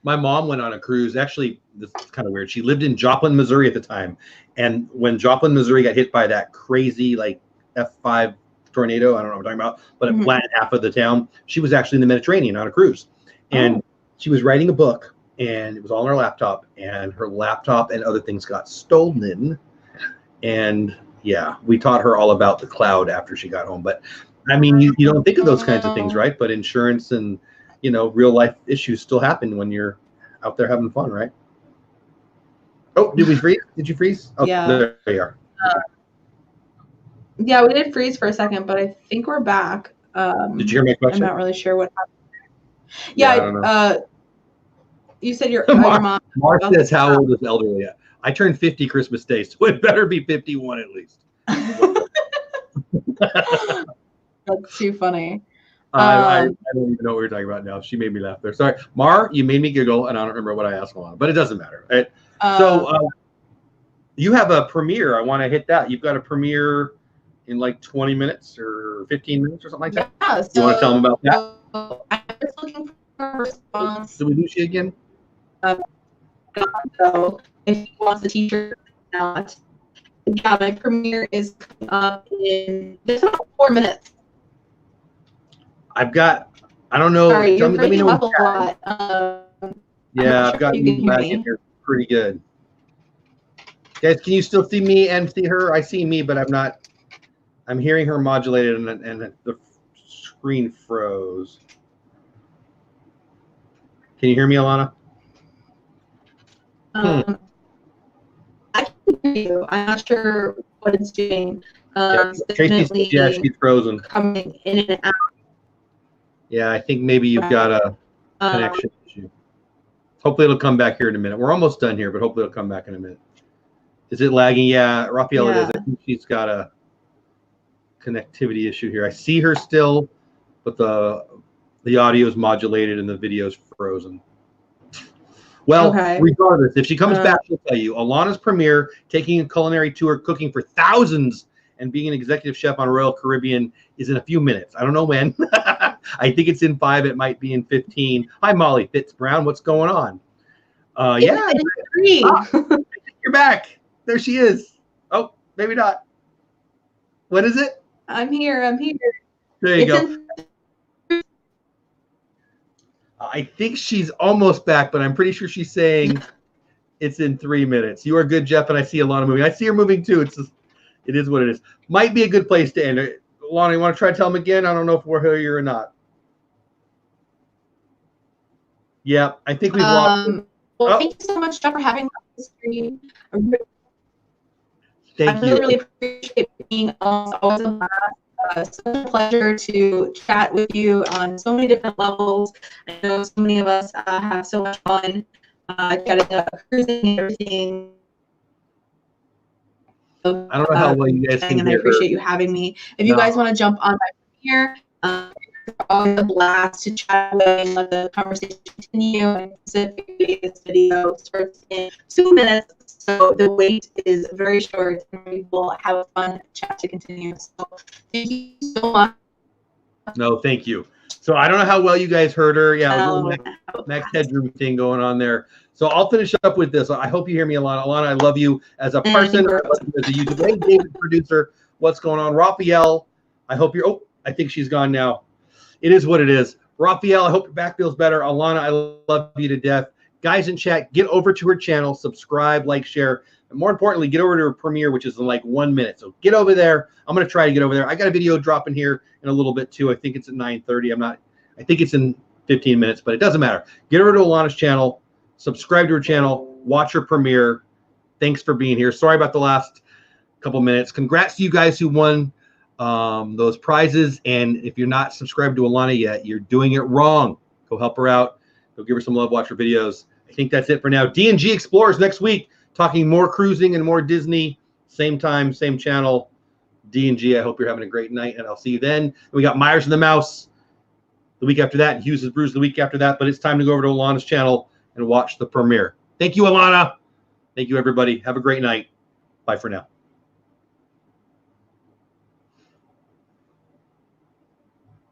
My mom went on a cruise. Actually, this is kind of weird. She lived in Joplin, Missouri at the time. And when Joplin, Missouri got hit by that crazy like F5 tornado, I don't know what I'm talking about, but it flattened half of the town. She was actually in the Mediterranean on a cruise. And she was writing a book, and it was all on her laptop, and her laptop and other things got stolen. And yeah, we taught her all about the cloud after she got home. But I mean, you don't think of those kinds of things, right? But insurance and, real life issues still happen when you're out there having fun, right? Oh, did we freeze? Did you freeze? Oh, yeah. There you are. Yeah, we did freeze for a second, but I think we're back. Did you hear my question? I'm not really sure what happened. I don't know. You said your mom. Mark says, how old is elderly? I turned 50 Christmas Day, so it better be 51 at least. That's too funny. I don't even know what we're talking about now. She made me laugh there. Sorry. Mar, you made me giggle, and I don't remember what I asked Alanna, but it doesn't matter. Right? You have a premiere. I want to hit that. You've got a premiere in like 20 minutes or 15 minutes or something like that. Yeah, you want to tell them about that? I was looking for a response. Did we lose you again? So if he wants the t-shirt or not. Yeah, my premiere is coming up in just about 4 minutes. I don't know. Sorry, you're let me know up a lot. Yeah, I've got you back in here pretty good. Guys, can you still see me and see her? I see me, but I'm hearing her modulated and the screen froze. Can you hear me, Alanna? I can hear you. I'm not sure what it's doing. Tracy, she's frozen. Coming in and out. Yeah, I think maybe you've got a connection issue. Hopefully it'll come back here in a minute. We're almost done here, but hopefully it'll come back in a minute. Is it lagging? Yeah, Raphael, it is. I think she's got a connectivity issue here. I see her still, but the audio is modulated and the video is frozen. Well, regardless, if she comes back, she'll tell you. Alanna's premiere, taking a culinary tour, cooking for thousands, and being an executive chef on Royal Caribbean is in a few minutes. I don't know when. I think it's in 5. It might be in 15. Hi, Molly Fitz-Brown. What's going on? Yeah. You're back. There she is. Oh, maybe not. What is it? I'm here. There you go. I think she's almost back, but I'm pretty sure she's saying it's in 3 minutes. You are good, Jeff, and I see Alanna moving. I see her moving too. It is what it is. Might be a good place to end. Alanna, you want to try to tell them again? I don't know if we're here or not. Yeah, I think we've lost. Well, thank you so much, Jeff, for having me on the screen. Thank you. I really appreciate being on. Always a blast. Such a pleasure to chat with you on so many different levels. I know so many of us have so much fun chatting about cruising and everything. I don't know how well you guys can hear. And I appreciate you having me. If you guys want to jump on my premiere, it's always a blast to chat away and let the conversation continue. And specifically, this video starts in 2 minutes, so the wait is very short, and we will have a fun chat to continue. So thank you so much. No, thank you. So I don't know how well you guys heard her. Yeah, Max Headroom thing going on there. So I'll finish up with this. I hope you hear me, Alanna. Alanna, I love you as a person, as a YouTuber. Hey, David, producer, what's going on? Raphael, I hope you're. Oh, I think she's gone now. It is what it is. Raphael, I hope your back feels better. Alanna, I love you to death. Guys in chat, get over to her channel, subscribe, like, share. And more importantly, get over to her premiere, which is in like 1 minute. So get over there. I'm going to try to get over there. I got a video dropping here in a little bit too. I think it's at 9:30. I think it's in 15 minutes, but it doesn't matter. Get over to Alanna's channel, subscribe to her channel, watch her premiere. Thanks for being here. Sorry about the last couple minutes. Congrats to you guys who won those prizes. And if you're not subscribed to Alanna yet, you're doing it wrong. Go help her out. Go give her some love. Watch her videos. I think that's it for now. D&G Explorers next week, talking more cruising and more Disney. Same time, same channel. D&G, I hope you're having a great night, and I'll see you then. We got Myers and the Mouse the week after that, and Hughes' Brews the week after that. But it's time to go over to Alanna's channel and watch the premiere. Thank you, Alanna. Thank you, everybody. Have a great night. Bye for now.